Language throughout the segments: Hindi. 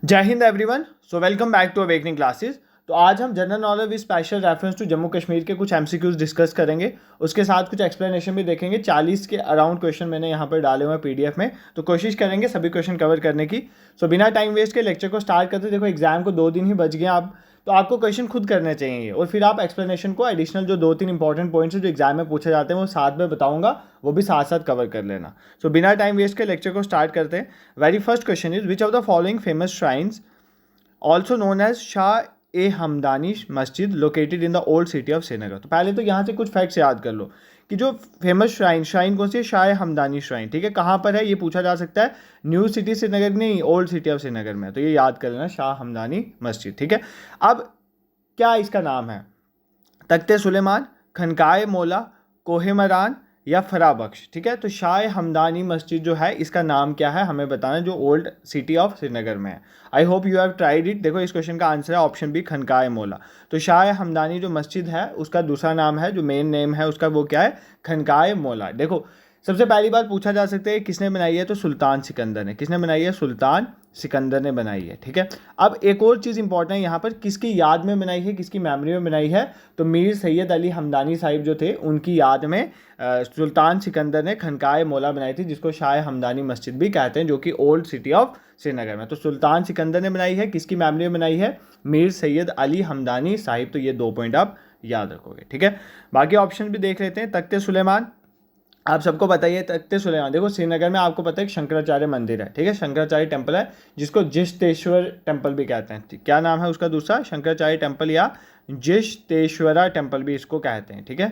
जय Hind everyone. Welcome back to awakening classes. तो आज हम general knowledge with special reference to Jammu Kashmir के कुछ एमसीक्यूज डिस्कस करेंगे। उसके साथ कुछ एक्सप्लेनेशन भी देखेंगे। 40 के अराउंड क्वेश्चन मैंने यहाँ पर डाले हुए हैं पीडीएफ में, तो कोशिश करेंगे सभी क्वेश्चन कवर करने की। बिना टाइम वेस्ट के लेक्चर को स्टार्ट करते। देखो एग्जाम को 2 दिन ही बच गए आप, तो आपको क्वेश्चन खुद करने चाहिए और फिर आप एक्सप्लेनेशन को एडिशनल जो 2-3 इंपॉर्टेंट पॉइंट्स जो एग्जाम में पूछे जाते हैं वो साथ में बताऊंगा, वो भी साथ साथ कवर कर लेना। बिना टाइम वेस्ट के लेक्चर को स्टार्ट करते हैं। Very first question is which of the following famous shrines also known as Shah e Hamdani Masjid located in the old city of Srinagar. तो पहले तो यहाँ से कुछ फैक्ट्स याद कर लो कि जो फेमस श्राइन कौन सी है, शाह हमदानी श्राइन। ठीक है, कहाँ पर है ये पूछा जा सकता है। न्यू सिटी श्रीनगर नहीं, ओल्ड सिटी ऑफ श्रीनगर में, तो ये याद कर लेना, शाह हमदानी मस्जिद। ठीक है, अब क्या इसका नाम है? तख्ते सुलेमान, खनकाए मौला, कोहे मरान या फरा बख्श। ठीक है, तो शाह हमदानी मस्जिद जो है इसका नाम क्या है हमें बताना, जो ओल्ड सिटी ऑफ श्रीनगर में है। I hope you have tried it. देखो इस क्वेश्चन का आंसर है ऑप्शन बी, खनकाए मौला। तो शाह हमदानी जो मस्जिद है उसका दूसरा नाम है, जो मेन नेम है उसका, वो क्या है? खनकाए मौला। देखो सबसे पहली बात पूछा जा सकता है किसने बनाई है, तो सुल्तान सिकंदर ने। किसने बनाई है? सुल्तान सिकंदर ने बनाई है। ठीक है, अब एक और चीज़ इंपॉर्टेंट है यहाँ पर, किसकी याद में बनाई है, किसकी मेमोरी में बनाई है? तो मीर सैयद अली हमदानी साहिब जो थे उनकी याद में सुल्तान सिकंदर ने खनकाए मौला बनाई थी, जिसको शाह हमदानी मस्जिद भी कहते हैं, जो कि ओल्ड सिटी ऑफ श्रीनगर में। तो सुल्तान सिकंदर ने बनाई है, किसकी मेमोरी में बनाई है? मीर सैयद अली हमदानी साहिब। तो ये 2 पॉइंट आप याद रखोगे। ठीक है, बाकी ऑप्शन भी देख लेते हैं। तख्ते सुलेमान, आप सबको बताइए तख्ते सुलेमान। देखो श्रीनगर में आपको पता है कि शंकराचार्य मंदिर है। ठीक है, शंकराचार्य टेम्पल है, जिसको जिश्तेश्वर टेम्पल भी कहते हैं। क्या नाम है उसका दूसरा? शंकराचार्य टेम्पल या जिश्तेश्वरा टेम्पल भी इसको कहते हैं। ठीक है,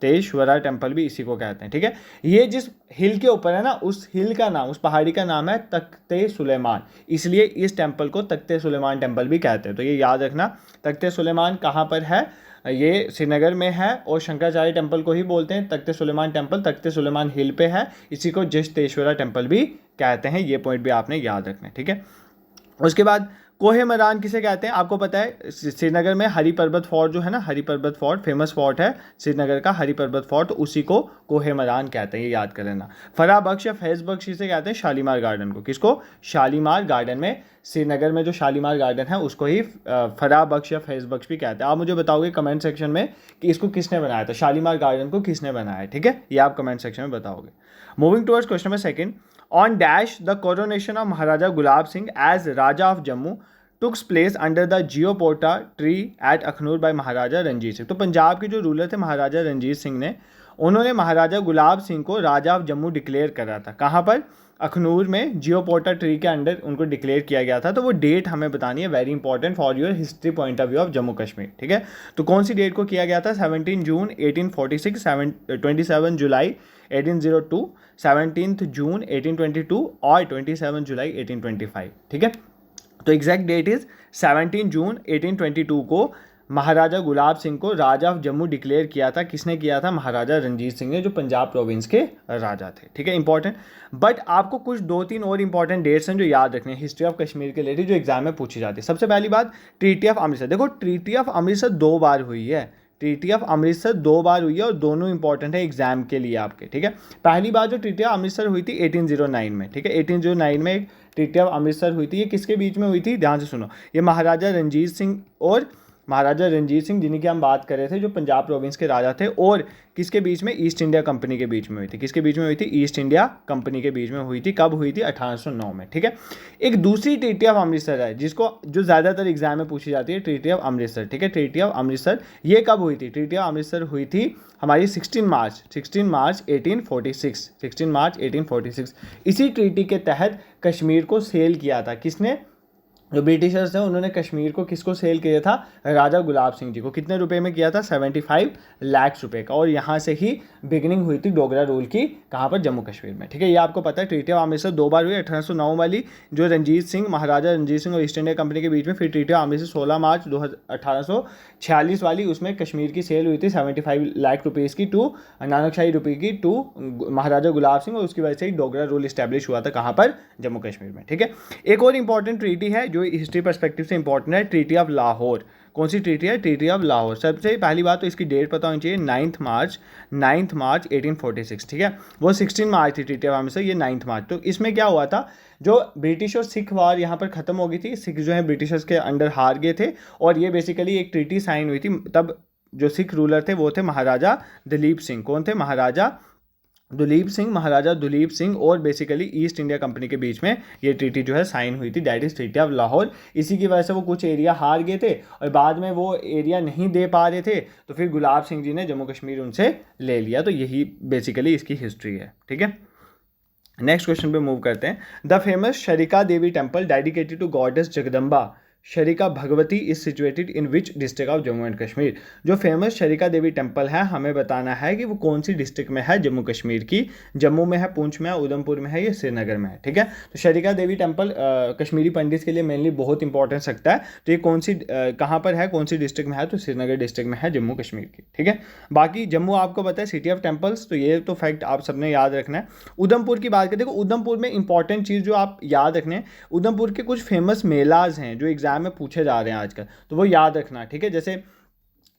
तेश्वरा टेम्पल भी इसी को कहते हैं। ठीक है, ये जिस हिल के ऊपर है ना, उस हिल का नाम, उस पहाड़ी का नाम है तख्ते सुलेमान, इसलिए इस टेम्पल को तख्ते सुलेमान टेम्पल भी कहते हैं। तो ये याद रखना, तख्ते सुलेमान कहाँ पर है? ये श्रीनगर में है, और शंकराचार्य टेम्पल को ही बोलते हैं तख्ते सुलेमान टेम्पल। तख्ते सुलेमान हिल पे है, इसी को जिश्तेश्वरा टेम्पल भी कहते हैं। ये पॉइंट भी आपने याद रखना है। ठीक है, उसके बाद कोहे मरान किसे कहते हैं? आपको पता है श्रीनगर में हरी पर्वत फोर्ट जो है ना, हरी पर्वत फोर्ट फेमस फोर्ट है श्रीनगर का, हरी पर्वत फोर्ट, तो उसी को कोहे मरान कहते हैं। ये याद कर लेना। फरा बख्श या फैज बख्श इसे कहते हैं शालीमार गार्डन को। किसको? शालीमार गार्डन में, श्रीनगर में जो शालीमार गार्डन है उसको ही फरा बख्श या फैज बख्श भी कहते हैं। आप मुझे बताओगे कमेंट सेक्शन में कि इसको किसने बनाया था, शालीमार गार्डन को किसने बनाया है। ठीक है, ये आप कमेंट सेक्शन में बताओगे। Moving towards question number second, on dash the coronation of Maharaja Gulab Singh as Raja of Jammu took place under the Jiyapota tree at Akhnoor by Maharaja Ranjit Singh. तो पंजाब के जो रूलर थे महाराजा रंजीत सिंह ने, उन्होंने महाराजा गुलाब सिंह को राजा ऑफ जम्मू डिक्लेयर करा था। कहाँ पर? अखनूर में जियोपोटा ट्री के अंडर उनको डिक्लेयर किया गया था। तो वो डेट हमें बतानी है, very important for your history point of view of Jammu Kashmir. ठीक है, तो कौन सी डेट को किया गया था? 17 जून 1846, 27 जुलाई 1802, 17 जून 1822 और 27 जुलाई 1825। ठीक है, तो एग्जैक्ट डेट इज 17 जून 1822 को महाराजा गुलाब सिंह को राजा ऑफ जम्मू डिक्लेयर किया था। किसने किया था? महाराजा रंजीत सिंह ने, जो पंजाब प्रोविंस के राजा थे। ठीक है, इंपॉर्टेंट। बट आपको कुछ 2-3 और इंपॉर्टेंट डेट्स हैं जो याद रखने हैं हिस्ट्री ऑफ कश्मीर के रिलेटेड, जो एग्जाम में पूछी जाती है। सबसे पहली बात, ट्रीटी ऑफ अमृतसर। देखो ट्रीटी ऑफ अमृतसर 2 बार हुई है। ट्रीटी ऑफ अमृतसर 2 बार हुई है और दोनों इंपॉर्टेंट है एग्जाम के लिए आपके। ठीक है, पहली बार जो ट्रीटी ऑफ अमृतसर हुई थी 1809 में। ठीक है, 1809 में एक ट्रीटी ऑफ अमृतसर हुई थी। ये किसके बीच में हुई थी? ध्यान से सुनो, ये महाराजा रंजीत सिंह और महाराजा रंजीत सिंह, जिनकी हम बात कर रहे थे, जो पंजाब प्रोविंस के राजा थे, और किसके बीच में? ईस्ट इंडिया कंपनी के बीच में हुई थी। किसके बीच में हुई थी? ईस्ट इंडिया कंपनी के बीच में हुई थी। कब हुई थी? 1809 में। ठीक है, एक दूसरी ट्रीटी ऑफ अमृतसर है जिसको, जो ज़्यादातर एग्जाम में पूछी जाती है, ट्रीटी ऑफ अमृतसर। ठीक है, ट्रीटी ऑफ अमृतसर ये कब हुई थी? ट्रीटी ऑफ अमृतसर हुई थी हमारी 16 मार्च 1846, 16 मार्च 1846। इसी ट्रीटी के तहत कश्मीर को सेल किया था। किसने? जो ब्रिटिशर्स थे उन्होंने कश्मीर को किसको सेल किया था? राजा गुलाब सिंह जी को। कितने रुपए में किया था? 75 लाख रुपए का। और यहाँ से ही बिगिनिंग हुई थी डोगरा रूल की। कहाँ पर? जम्मू कश्मीर में। ठीक है, ये आपको पता है। ट्रीटी ऑफ अमृतसर 2 बार हुई, 1809 वाली जो रंजीत सिंह, महाराजा रंजीत सिंह और ईस्ट इंडिया कंपनी के बीच में, फिर ट्रीटी ऑफ अमृतसर 16 मार्च 1846 वाली, उसमें कश्मीर की सेल हुई थी 75 लाख रुपीज़ की टू नानकशाही रुपये की टू महाराजा गुलाब सिंह, और उसकी वजह से ही डोगरा रूल इस्टेब्लिश हुआ था। कहाँ पर? जम्मू कश्मीर में। ठीक है, एक और इंपॉर्टेंट ट्रीटी है जो हिस्ट्री पर्सपेक्टिव से इंपॉर्टेंट है, ट्रीटी ऑफ लाहौर। कौन सी ट्रीटी है? Treaty of Lahore. सबसे पहली बात तो इसकी डेट पता होनी चाहिए, 9 मार्च 1846। ठीक है, वो 16 मार्च थी ट्रीटी ऑफ अमृतसर, ये 9 मार्च। तो इसमें क्या हुआ था? जो ब्रिटिश और सिख वार यहाँ पर ख़त्म हो गई थी, सिख जो है ब्रिटिशर्स के अंडर हार गए थे, और ये बेसिकली एक ट्रीटी साइन हुई थी। तब जो सिख रूलर थे वो थे महाराजा दलीप सिंह। कौन थे? महाराजा दुलीप सिंह और बेसिकली ईस्ट इंडिया कंपनी के बीच में ये ट्रीटी जो है साइन हुई थी, that is treaty of Lahore. इसी की वजह से वो कुछ एरिया हार गए थे और बाद में वो एरिया नहीं दे पा रहे थे, तो फिर गुलाब सिंह जी ने जम्मू कश्मीर उनसे ले लिया। तो यही बेसिकली इसकी हिस्ट्री है। ठीक है, नेक्स्ट क्वेश्चन पे मूव करते हैं। The famous Sharika Devi temple dedicated to goddess Jagdamba Sharika Bhagwati is situated in which district of Jammu and Kashmir. जो फेमस शरिका देवी टेम्पल है, हमें बताना है कि वो कौन सी डिस्ट्रिक्ट में है जम्मू कश्मीर की। जम्मू में है, पुंछ में है, उधमपुर में है या श्रीनगर में है। ठीक है, तो शरिका देवी टेम्पल कश्मीरी पंडित के लिए मेनली बहुत इंपॉर्टेंस रखता है। तो ये कौन सी कहाँ पर है, कौन सी डिस्ट्रिक्ट में है? तो श्रीनगर डिस्ट्रिक्ट में है जम्मू कश्मीर की। ठीक है, बाकी जम्मू आपको पता है सिटी ऑफ टेम्पल्स, तो ये तो फैक्ट आप सबने याद रखना है। उधमपुर की बात करें, देखो उधमपुर में इंपॉर्टेंट चीज़ जो आप याद रखने, उधमपुर के कुछ फेमस मेलाज हैं जो एग्जाम में पूछे जा रहे हैं आजकल, तो वो याद रखना। ठीक है, जैसे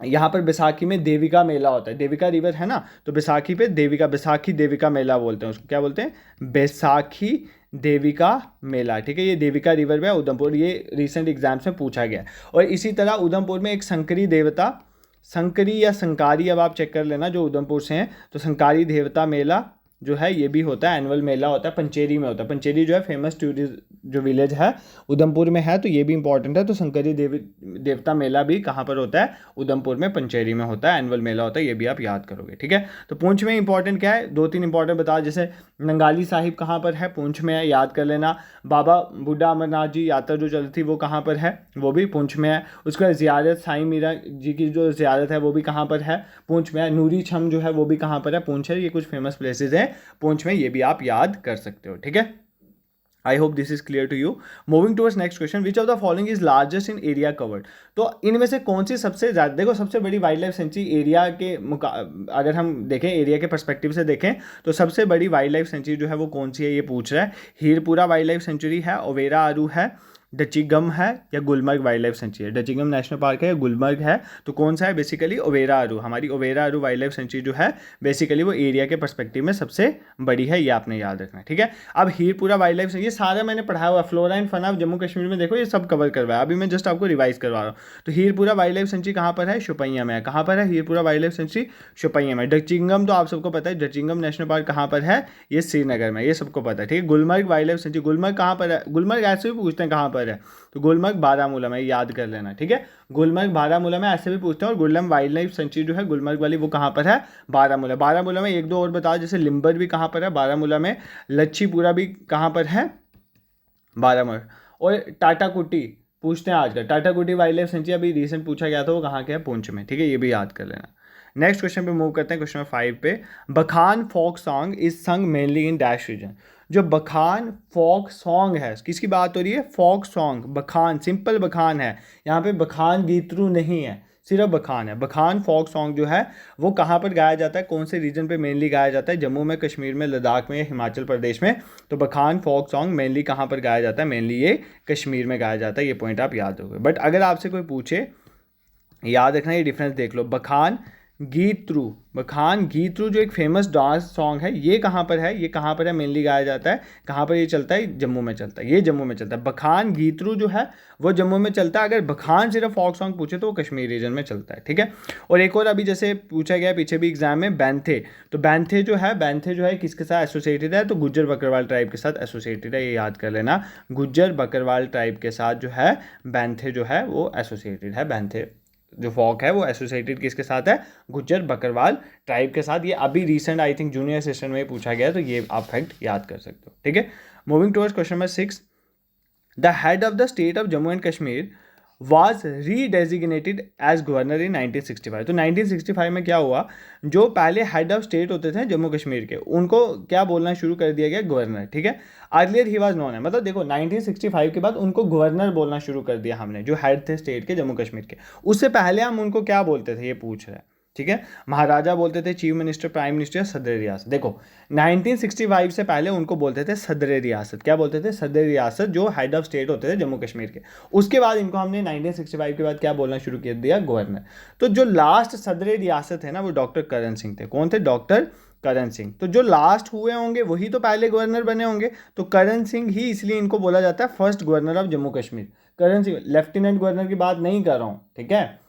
यहाँ पर बैसाखी में देविका मेला होता है, देविका रिवर है ना, तो बैसाखी पे बैसाखी देविका मेला बोलते हैं उसको। क्या बोलते हैं? बैसाखी देविका मेला। ठीक है, ये देविका रिवर पे है उधमपुर, ये रिसेंट एग्जाम्स में पूछा गया। और इसी तरह उधमपुर में एक संकरी देवता, संकरी या संकारी, अब आप चेक कर लेना जो उधमपुर से हैं, तो संकारी देवता मेला जो है ये भी होता है, एनुअल मेला होता है, पंचेरी में होता है। पंचेरी जो है फेमस टूरिस्ट जो विलेज है उधमपुर में है, तो ये भी इंपॉर्टेंट है। तो संकरी देवता मेला भी कहाँ पर होता है? उधमपुर में, पंचेरी में होता है, एनुअल मेला होता है, ये भी आप याद करोगे। ठीक है, तो पुंछ में इंपॉर्टेंट क्या है? 2-3 इंपॉर्टेंट बता, जैसे नंगाली साहिब कहाँ पर है? पुंछ में है, याद कर लेना। बाबा बुड्ढा अमरनाथ जी यात्रा जो चली थी वो कहाँ पर है? वो भी पुंछ में है। उसके बाद ज़ियारत साईं मीरा जी की जो ज़ियारत है वो भी कहाँ पर है? पुंछ में है। नूरी छम जो है वो भी कहाँ पर है? पुंछ है। ये कुछ फेमस प्लेसेस हैं पुंछ में, ये भी आप याद कर सकते हो। ठीक है, I hope this is clear to you. Moving towards next question, which of the following is largest in area covered. तो इनमें से कौन सी सबसे ज़्यादा, देखो सबसे बड़ी वाइल्ड लाइफ सेंचुरी एरिया के अगर हम देखें, एरिया के पर्सपेक्टिव से देखें, तो सबसे बड़ी वाइल्ड लाइफ सेंचुरी जो है वो कौन सी है, ये पूछ रहा है। हीरपुरा वाइल्ड लाइफ सेंचुरी है, ओवेरा आरू है, डचिगम है, या गुलमर्ग वाइल्ड लाइफ सेंचुरी है। डचिगम नेशनल पार्क है या गुलमर्ग है, तो कौन सा है? बेसिकली ओवेरा आरू। हमारी ओवेरा आरू वाइल्ड लाइफ सेंचुरी जो है बेसिकली वो एरिया के पर्सपेक्टिव में सबसे बड़ी है, ये आपने याद रखना है। ठीक है, अब हीरपुरा वाइल्ड लाइफ ये सारा मैंने पढ़ाया हुआ, फ्लोरा एंड फना जम्मू कश्मीर में देखो ये सब कवर करवाया, अभी मैं जस्ट आपको रिवाइज करवा रहा हूँ। तो हीरपुरा वाइल्ड लाइफ सेंचुरी कहाँ पर है? शोपियां में है। कहाँ पर है Hirpura wild life sanctuary? Shopian में। डचिंगम तो आप सबको पता है, डचिंगम नेशनल पार्क कहाँ पर है? ये श्रीनगर में, ये सबको पता है। ठीक है, Gulmarg wild life sanctuary, Gulmarg कहाँ पर है? गुलमर्ग ऐसे भी पूछते हैं कहाँ पर है, तो गुलमर्ग बारामूला में, याद कर लेना। ठीक है, गुलमर्ग बारामूला में ऐसे भी पूछते हैं। और गुलम वाइल्ड लाइफ सेंचुरी जो है गुलमर्ग वाली वो कहाँ पर है? बारामूला। बारामूला में एक दो और बताओ, जैसे लिम्बर भी कहाँ पर है? बारामूला में। लच्छीपुरा भी कहाँ पर है? बारामूला। और टाटाकुटी पूछते हैं आजकल, टाटाकुटी वाइल्ड लाइफ सेंचुरी अभी रिसेंट पूछा गया था, वो कहाँ के है? पुंछ में। ठीक है, ये भी याद कर लेना। नेक्स्ट क्वेश्चन पे मूव करते हैं, क्वेश्चन 5 पे। Bakhan folk song is sung mainly in dash region. जो बखान फोक सॉन्ग है, किसकी बात हो रही है? फोक सॉन्ग, बखान, सिंपल बखान है, यहाँ पे बखान गीतरू नहीं है, सिर्फ बखान है। बखान फोक सॉन्ग जो है वो कहाँ पर गाया जाता है, कौन से रीजन पे मेनली गाया जाता है? जम्मू में, कश्मीर में, लद्दाख में या हिमाचल प्रदेश में। तो बखान फोक सॉन्ग मेनली कहाँ पर गाया जाता है? मेनली ये कश्मीर में गाया जाता है, ये पॉइंट आप याद रखोगे। बट अगर आपसे कोई पूछे, याद रखना ये डिफरेंस देख लो, बखान गीतरू, बखान गीतरू जो एक फेमस डांस सॉन्ग है, ये कहाँ पर है? ये कहाँ पर है मेनली गाया जाता है? कहाँ पर ये चलता है? जम्मू में चलता है, ये जम्मू में चलता है। बखान गीतरू जो है वो जम्मू में चलता है। अगर बखान सिर्फ फॉक सॉन्ग पूछे तो वो कश्मीर रीजन में चलता है। ठीक है, और एक और अभी जैसे पूछा गया पीछे भी एग्जाम में, बैंथे। तो बैंथे जो है किसके साथ एसोसिएटेड है? तो गुज्जर बकरवाल ट्राइब के साथ एसोसिएटेड है, ये याद कर लेना। गुज्जर बकरवाल ट्राइब के साथ जो है बैंथे जो है वो एसोसिएटेड है। बैंथे जो फॉक है वो एसोसिएटेड किसके साथ है? गुज्जर बकरवाल ट्राइब के साथ। ये अभी recent I think junior session में पूछा गया, तो ये आप फैक्ट याद कर सकते हो। ठीक है, moving towards question number 6। The head of the state of Jammu and Kashmir was redesignated as governor in 1965। तो 1965 में क्या हुआ, जो पहले हेड ऑफ स्टेट होते थे जम्मू कश्मीर के, उनको क्या बोलना शुरू कर दिया गया? गवर्नर। ठीक है, अर्लियर ही वाज नोन है, मतलब देखो 1965 के बाद उनको गवर्नर बोलना शुरू कर दिया हमने, जो हेड थे स्टेट के जम्मू कश्मीर के। उससे पहले हम उनको क्या बोलते थे, ये पूछ रहे हैं। ठीक है, महाराजा बोलते थे, चीफ मिनिस्टर, प्राइम मिनिस्टर, सदर रियासत। देखो 1965 से पहले उनको बोलते थे सदर रियासत। क्या बोलते थे? सदर रियासत, जो हेड ऑफ स्टेट होते थे जम्मू कश्मीर के। उसके बाद इनको हमने 1965 के बाद क्या बोलना शुरू कर दिया? गवर्नर। तो जो लास्ट सदर रियासत है ना, वो डॉक्टर करण सिंह थे। कौन थे? डॉक्टर करण सिंह। तो जो लास्ट हुए होंगे वही तो पहले गवर्नर बने होंगे, तो करण सिंह ही इसलिए इनको बोला जाता है first governor of Jammu Kashmir. Karan Singh, lieutenant governor की बात नहीं कर रहा हूँ, ठीक है,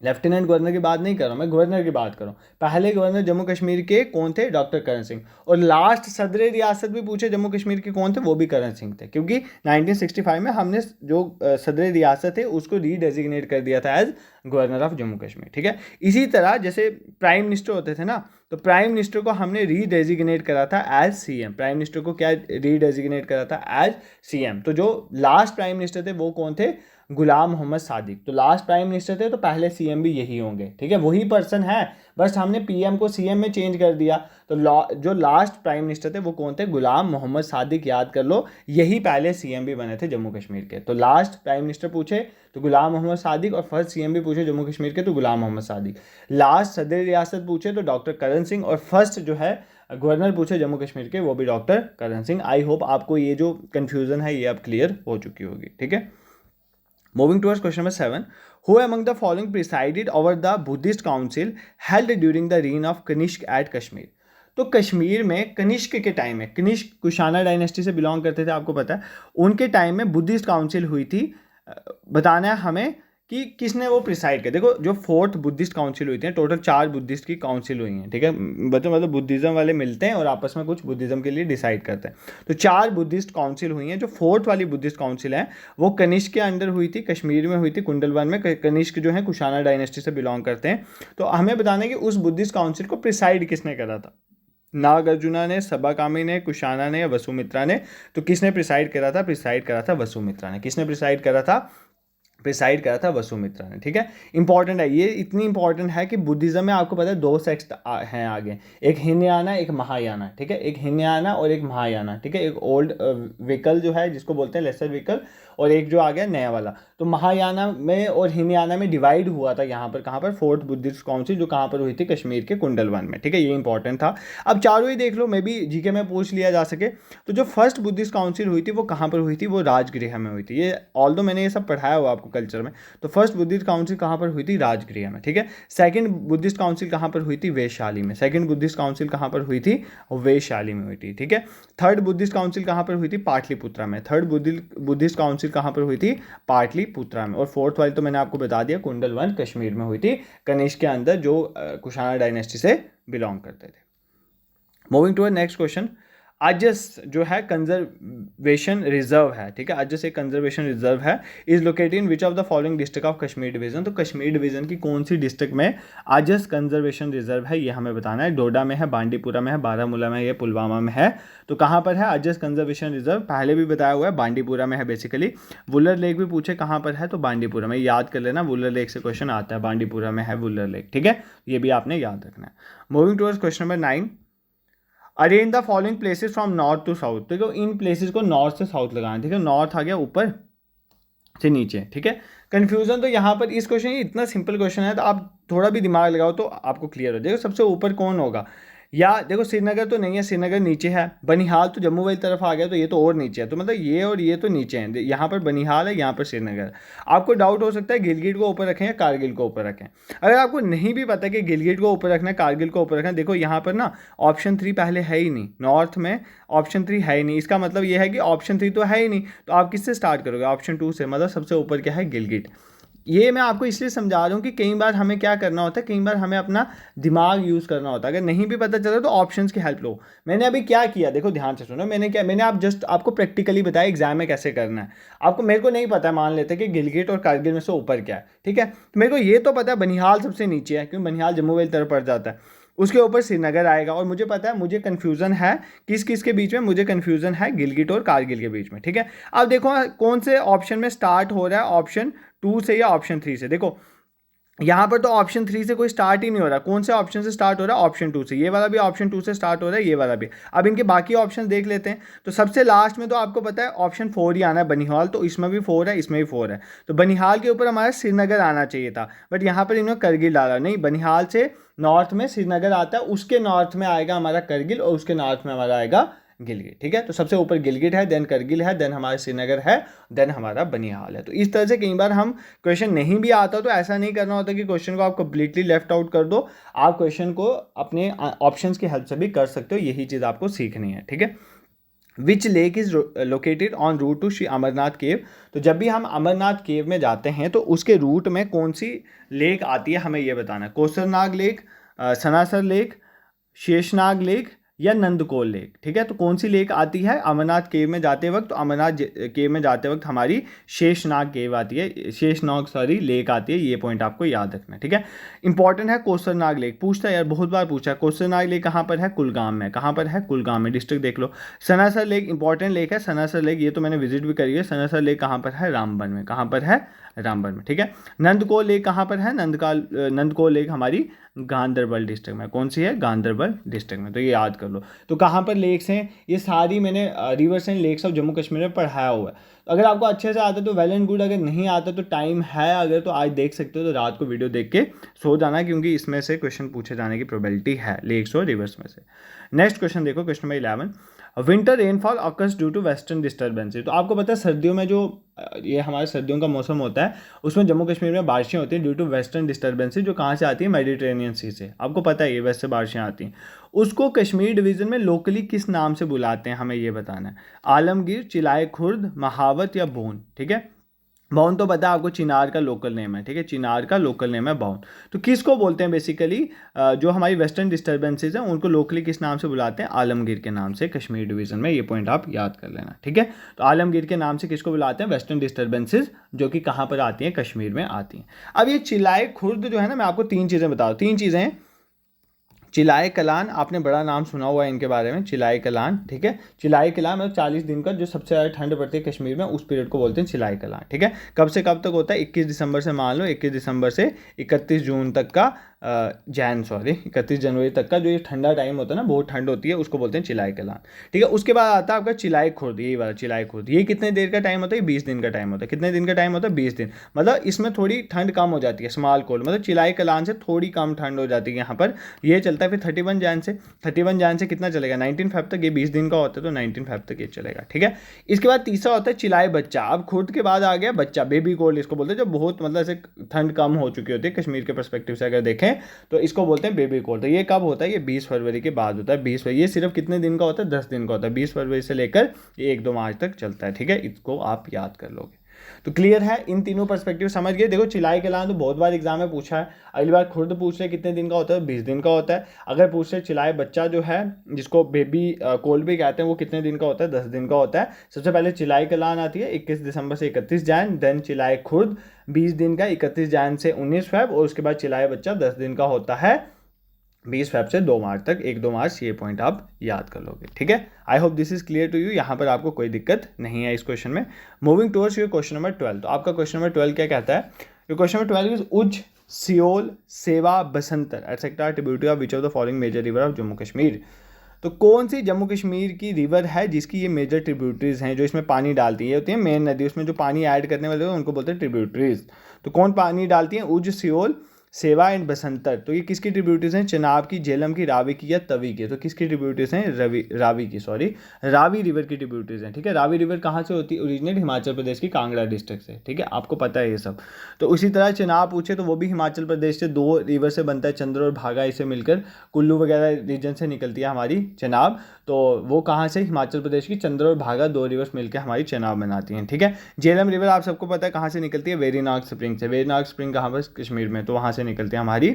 लेफ्टिनेंट गवर्नर की बात नहीं कर रहा हूँ मैं, गवर्नर की बात कर रहा हूँ। पहले गवर्नर जम्मू कश्मीर के कौन थे? डॉक्टर करण सिंह। और लास्ट सदर रियासत भी पूछे जम्मू कश्मीर के कौन थे? वो भी करण सिंह थे, क्योंकि 1965 में हमने जो सदर रियासत है उसको रीडेजिग्नेट कर दिया था as governor of Jammu Kashmir, ठीक है। इसी तरह जैसे प्राइम मिनिस्टर होते थे ना, तो प्राइम मिनिस्टर को हमने रीडेजिग्नेट करा था एज सीएम। प्राइम मिनिस्टर को क्या रीडेजिग्नेट करा था? As CM. तो जो लास्ट प्राइम मिनिस्टर थे वो कौन थे? गुलाम मोहम्मद सादिक। तो लास्ट प्राइम मिनिस्टर थे, तो पहले सीएम भी यही होंगे, ठीक है, वही पर्सन है, बस हमने पीएम को सीएम में चेंज कर दिया। तो जो लास्ट प्राइम मिनिस्टर थे वो कौन थे? गुलाम मोहम्मद सादिक, याद कर लो, यही पहले सीएम भी बने थे जम्मू कश्मीर के। तो लास्ट प्राइम मिनिस्टर पूछे तो गुलाम मोहम्मद सादिक, और फर्स्ट सीएम भी पूछे जम्मू कश्मीर के तो गुलाम मोहम्मद सादिक। लास्ट सदर रियासत पूछे तो डॉक्टर करण सिंह, और फर्स्ट जो है गवर्नर पूछे जम्मू कश्मीर के वो भी doctor Karan Singh. I hope आपको ये जो कन्फ्यूजन है ये अब क्लियर हो चुकी होगी, ठीक है। Moving towards question number 7, who among the following presided over the Buddhist council held during the reign of Kanishk at Kashmir? तो कश्मीर में कनिष्क के टाइम में, कनिष्क कुशाना डायनेस्टी से बिलोंग करते थे, आपको पता है, उनके टाइम में बुद्धिस्ट काउंसिल हुई थी। बताना है हमें कि किसने वो प्रिसाइड किया। देखो जो फोर्थ बुद्धिस्ट काउंसिल हुई थी, टोटल 4 बुद्धिस्ट की काउंसिल हुई हैं, ठीक है, मतलब बुद्धिज़्म वाले मिलते हैं और आपस में कुछ बुद्धिज़्म के लिए डिसाइड करते हैं। तो 4 बुद्धिस्ट काउंसिल हुई हैं। जो फोर्थ वाली बुद्धिस्ट काउंसिल है वो कनिष्क के अंडर हुई थी, कश्मीर में हुई थी, कुंडलवन में। कनिष्क जो है कुशाना डायनेस्टी से बिलोंग करते हैं। तो हमें बताना है कि उस बुद्धिस्ट काउंसिल को प्रिसाइड किसने करा था? नागार्जुना ने, सबाकामी ने, कुशाना ने या वसुमित्रा ने? तो किसने प्रिसाइड करा था? प्रिसाइड करा था वसुमित्रा ने। किसने प्रिसाइड करा था? प्रिसाइड करा था वसुमित्रा ने, ठीक है। इंपॉर्टेंट है ये, इतनी इंपॉर्टेंट है कि बुद्धिज्म में आपको पता है 2 सेक्ट हैं आगे, एक हिनयाना एक महायाना, ठीक है, एक हिनयाना और एक महायाना, ठीक है। एक ओल्ड विकल जो है जिसको बोलते हैं लेसर विकल, और एक जो आ गया नया वाला। तो महायाना में और हिनयाना में डिवाइड हुआ था यहाँ पर, कहाँ पर? फोर्थ बुद्धिस्ट काउंसिल, जो कहाँ पर हुई थी? कश्मीर के कुंडलवन में, ठीक है, ये इंपॉर्टेंट था। अब चारों ही देख लो, मे बी जीके में पूछ लिया जा सके। तो जो फर्स्ट बुद्धिस्ट काउंसिल हुई थी वो कहाँ पर हुई थी? वो राजगृह में हुई थी। ये ऑल्दो मैंने ये सब पढ़ाया हुआ आपको कल्चर में। तो फर्स्ट बुद्धिस्ट काउंसिल कहाँ पर हुई थी? राजगृह में, ठीक है। सेकंड बुद्धिस्ट काउंसिल कहाँ पर हुई थी? वैशाली में। सेकंड बुद्धिस्ट काउंसिल कहाँ पर हुई थी? वैशाली में हुई थी, ठीक है। थर्ड बुद्धिस्ट काउंसिल कहाँ पर हुई थी? पाटलिपुत्रा में। थर्ड बुद्धिस्ट काउंसिल कहाँ पर हुई थी? पाटलिपुत्रा में। और फोर्थ वाली तो मैंने आपको बता दिया, कुंडलवन कश्मीर में हुई थी, कनिष्क के अंदर, जो कुशाना डायनेस्टी से बिलोंग करते थे। मूविंग टू नेक्स्ट क्वेश्चन, अजस जो है कंजर्वेशन रिजर्व है, ठीक है, अजस एक कंजर्वेशन रिजर्व है, is located in which of the following district of Kashmir division? तो कश्मीर डिवीजन की कौन सी डिस्ट्रिक्ट में अजस कंजर्वेशन रिजर्व है, ये हमें बताना है। डोडा में है, बांडीपुरा में है, बारामूला में है, या पुलवामा में है? तो कहाँ पर है अजस कंजर्वेशन रिजर्व? पहले भी बताया हुआ है, बांडीपुरा में है बेसिकली। वुलर लेक भी पूछे कहाँ पर है, तो बांडीपुरा में, याद कर लेना, वुलर लेक से क्वेश्चन आता है, बांडीपुरा में है वुलर लेक, ठीक है, ये भी आपने याद रखना है। Moving towards question number 9, arrange the following places from north to south. देखो इन प्लेसेस को नॉर्थ से साउथ लगाना, ठीक है, नॉर्थ आ गया ऊपर से नीचे, ठीक है। कंफ्यूजन तो यहाँ पर इस क्वेश्चन, इतना सिंपल क्वेश्चन है तो आप थोड़ा भी दिमाग लगाओ तो आपको क्लियर हो जाएगा। सबसे ऊपर कौन होगा? या देखो श्रीनगर तो नहीं है, श्रीनगर नीचे है। बनिहाल तो जम्मू वाली तरफ आ गया, तो ये तो और नीचे है, तो मतलब ये और ये तो नीचे हैं। यहाँ पर बनिहाल है, यहाँ पर श्रीनगर है। आपको डाउट हो सकता है गिलगिट को ऊपर रखें या कारगिल को ऊपर रखें। अगर आपको नहीं भी पता कि गिलगिट को ऊपर रखना है कारगिल को ऊपर रखना है, देखो यहाँ पर ना ऑप्शन 3 पहले है ही नहीं, नॉर्थ में ऑप्शन 3 है ही नहीं। इसका मतलब ये है कि ऑप्शन 3 तो है ही नहीं, तो आप किससे स्टार्ट करोगे? ऑप्शन 2 से, मतलब सबसे ऊपर क्या है? गिलगिट। ये मैं आपको इसलिए समझा रहा हूँ कि कई बार हमें क्या करना होता है, कई बार हमें अपना दिमाग यूज़ करना होता है। अगर नहीं भी पता चला तो ऑप्शंस की हेल्प लो। मैंने अभी क्या किया, देखो ध्यान से सुनो, मैंने आप जस्ट आपको प्रैक्टिकली बताया एग्जाम में कैसे करना है। आपको, मेरे को नहीं पता है, मान लेते कि गिलगिट और कारगिल में से ऊपर क्या है, ठीक है, तो मेरे को ये तो पता है बनिहाल सबसे नीचे है, क्योंकि बनिहाल जम्मू वाली तरफ पड़ जाता है। उसके ऊपर श्रीनगर आएगा, और मुझे पता है, मुझे कन्फ्यूज़न है किस किस के बीच में, मुझे कन्फ्यूज़न है गिलगिट और कारगिल के बीच में, ठीक है। अब देखो कौन से ऑप्शन में स्टार्ट हो रहा है, ऑप्शन 2 से या ऑप्शन 3 से? देखो यहाँ पर तो ऑप्शन 3 से कोई स्टार्ट ही नहीं हो रहा। कौन से ऑप्शन से स्टार्ट हो रहा है? ऑप्शन 2 से। ये वाला भी ऑप्शन 2 से स्टार्ट हो रहा है, ये वाला भी। अब इनके बाकी ऑप्शन देख लेते हैं। तो सबसे लास्ट में तो आपको पता है ऑप्शन 4 ही आना है, बनिहाल, तो इसमें भी 4 है, इसमें भी 4 है। तो बनिहाल के ऊपर हमारा श्रीनगर आना चाहिए था, बट यहाँ पर इन्होंने करगिल डाला। नहीं, बनिहाल से नॉर्थ में श्रीनगर आता है, उसके नॉर्थ में आएगा हमारा करगिल, और उसके नॉर्थ में हमारा आएगा गिलगित, ठीक है। तो सबसे ऊपर गिलगित है, देन करगिल है, देन हमारा श्रीनगर है, देन हमारा बनिहाल है। तो इस तरह से कई बार हम क्वेश्चन नहीं भी आता तो ऐसा नहीं करना होता कि क्वेश्चन को आप कंप्लीटली लेफ्ट आउट कर दो, आप क्वेश्चन को अपने ऑप्शंस की हेल्प से भी कर सकते हो, यही चीज़ आपको सीखनी है, ठीक है। Which lake is located on route to Shri Amarnath cave. तो जब भी हम अमरनाथ केव में जाते हैं तो उसके रूट में कौन सी लेक आती है हमें ये बताना है। Kausarnag lake, Sanasar lake, Sheshnag lake या नंदकोल लेक, ठीक है। तो कौन सी लेक आती है अमरनाथ केव में जाते वक्त, तो अमरनाथ केव में जाते वक्त हमारी शेषनाग केव आती है, शेषनाग लेक आती है, ये पॉइंट आपको याद रखना है, ठीक है। इंपॉर्टेंट है कोसरनाग लेक, पूछता है यार, बहुत बार पूछा है। कोसरनाग लेक कहाँ पर है, कुलगाम में, कहाँ पर है, कुलगाम में, डिस्ट्रिक्ट देख लो। सनासर लेक इंपॉर्टेंट लेक है, सनासर लेक ये तो मैंने विजिट भी करी है। सनासर लेक कहाँ पर है, रामबन में, कहाँ पर है, रामबन में, ठीक है। नंदकोल लेक कहाँ पर है, नंदकोल लेक हमारी गांधरबल डिस्ट्रिक्ट में, कौन सी है, गांधरबल डिस्ट्रिक्ट में, तो ये याद कर लो। तो कहाँ पर लेक्स हैं, ये सारी मैंने rivers and lakes of Jammu Kashmir में पढ़ाया हुआ है। तो अगर आपको अच्छे से आता है तो वेल एंड गुड, अगर नहीं आता तो टाइम है अगर, तो आज देख सकते हो, तो रात को वीडियो देख के सो जाना, क्योंकि इसमें से क्वेश्चन पूछे जाने की प्रोबेबिलिटी है लेक्स और रिवर्स में से। नेक्स्ट क्वेश्चन देखो, question number 11, winter rainfall occurs due to western disturbances. तो आपको पता है सर्दियों में जो ये हमारे सर्दियों का मौसम होता है उसमें जम्मू कश्मीर में बारिशें होती हैं ड्यू टू वेस्टर्न डिस्टर्बेंसेज, जो कहाँ से आती है, मेडिटेरेनियन सी से, आपको पता है ये वेस्ट से बारिशें आती हैं। उसको कश्मीर डिवीज़न में लोकली किस नाम से बुलाते हैं हमें ये बताना है। आलमगीर, चिलाए खुर्द, महावत या बौन, ठीक है। बाउन तो पता है आपको, चिनार का लोकल नेम है, ठीक है, चिनार का लोकल नेम है बाउन। तो किसको बोलते हैं बेसिकली, जो हमारी वेस्टर्न डिस्टर्बेंसेज हैं उनको लोकली किस नाम से बुलाते हैं, आलमगीर के नाम से कश्मीर डिवीजन में, ये पॉइंट आप याद कर लेना, ठीक है। तो आलमगीर के नाम से किसको बुलाते हैं, वेस्टर्न डिस्टर्बेंसेज, जो कि कहाँ पर आती हैं, कश्मीर में आती हैं। अब ये चिलाए खुर्द जो है ना, मैं आपको तीन चीज़ें बता दूँ, तीन चीज़ें हैं। चिलाए कलान, आपने बड़ा नाम सुना हुआ है इनके बारे में, चिलाए कलान, ठीक है। चिलाए कलान मतलब 40 दिन का जो सबसे ज़्यादा ठंड पड़ती है कश्मीर में, उस पीरियड को बोलते हैं चिलाए कलान, ठीक है। कब से कब तक होता है, 21 दिसंबर से, मान लो 21 दिसंबर से 31 जून तक का, 31 जनवरी तक का जो ये ठंडा टाइम होता है ना, बहुत ठंड होती है, उसको बोलते हैं चिलाए कलान, ठीक है। उसके बाद आता है आपका चिलाए खुर्द, यही वाला चिलाए खुर्द, ये कितने देर का टाइम होता है, 20 दिन का टाइम होता है। कितने दिन का टाइम होता है, 20 दिन, मतलब इसमें थोड़ी ठंड कम हो जाती है, स्मॉल कोल्ड, मतलब चिलाए कलान से थोड़ी कम ठंड हो जाती है यहाँ पर। ये चलता है फिर 31 जैन से कितना चलेगा, 19 फेब तक, ये 20 दिन का होता है तो 19 फेब तक ये चलेगा, ठीक है। इसके बाद तीसरा होता है चिलाए बच्चा। अब खुर्द के बाद आ गया बच्चा, बेबी कोल्ड इसको बोलते हैं, जब बहुत मतलब ऐसे ठंड कम हो चुकी होती है कश्मीर के परस्पेक्टिव से अगर देखें तो इसको बोलते हैं बेबी कोल्ड। तो ये कब होता है, ये 20 फरवरी के बाद होता है, 20 फरवरी, ये सिर्फ कितने दिन का होता है, 10 दिन का होता है, 20 फरवरी से लेकर ये 1-2 मार्च तक चलता है, ठीक है। इसको आप याद कर लोगे तो क्लियर है, इन तीनों पर्सपेक्टिव समझ गए। देखो चिलाए कलान तो बहुत बार एग्जाम में पूछा है, अगली बार खुर्द पूछ रहे कितने दिन का होता है, 20 दिन का होता है। अगर पूछ रहे चिलाए बच्चा जो है, जिसको बेबी कोल्ड भी कहते हैं, वो कितने दिन का होता है, 10 दिन का होता है। सबसे पहले चिलाए कलान आती है 21 दिसंबर से 31 जैन, देन चिलाए खुर्द 20 दिन का 31 जैन से 19 फेब, और उसके बाद चिलाए बच्चा 10 दिन का होता है 20 फेब से 2 मार्च तक, 1-2 मार्च, ये पॉइंट आप याद कर लोगे, ठीक है। I hope this is clear to you, यहाँ पर आपको कोई दिक्कत नहीं है इस क्वेश्चन में। Moving towards your question number 12, तो आपका क्वेश्चन नंबर 12 क्या कहता है, your question number 12 is Ujh, Siul, Sewa, Basantar etcetera tributary of which of the following major river of Jammu Kashmir. तो कौन सी जम्मू कश्मीर की रिवर है जिसकी ये मेजर ट्रिब्यूटरीज हैं, जो इसमें पानी डालती है, ये होती है मेन नदी, उसमें जो पानी ऐड करने वाले हैं उनको बोलते हैं ट्रिब्यूटरीज। तो कौन पानी डालती है, उज, सियोल, सेवा एंड बसंतर। तो ये किसकी ट्रिब्यूटरीज हैं, चनाब की, झेलम की, रावी की या तवी की। तो किसकी ट्रिब्यूटरीज हैं, रावी की, रावी रिवर की ट्रिब्यूटरीज हैं, ठीक है। रावी रिवर कहाँ से होती है, ओरिजिनेट हिमाचल प्रदेश की कांगड़ा डिस्ट्रिक्ट से, ठीक है, आपको पता है ये सब। तो उसी तरह चनाब पूछे तो वो भी हिमाचल प्रदेश से 2 रिवर से बनता है, चंद्र और भागा, इसे मिलकर कुल्लू वगैरह रीजन से निकलती है हमारी चनाब। तो वो कहाँ से, हिमाचल प्रदेश की चंद्र और भागा 2 रिवर्स मिलकर हमारी चनाब बनाती हैं, ठीक है। झेलम रिवर आप सबको पता है कहाँ से निकलती है, वेरीनाग स्प्रिंग से। वेरीनाग स्प्रिंग कहाँ पर, कश्मीर में, तो वहाँ से निकलती है हमारी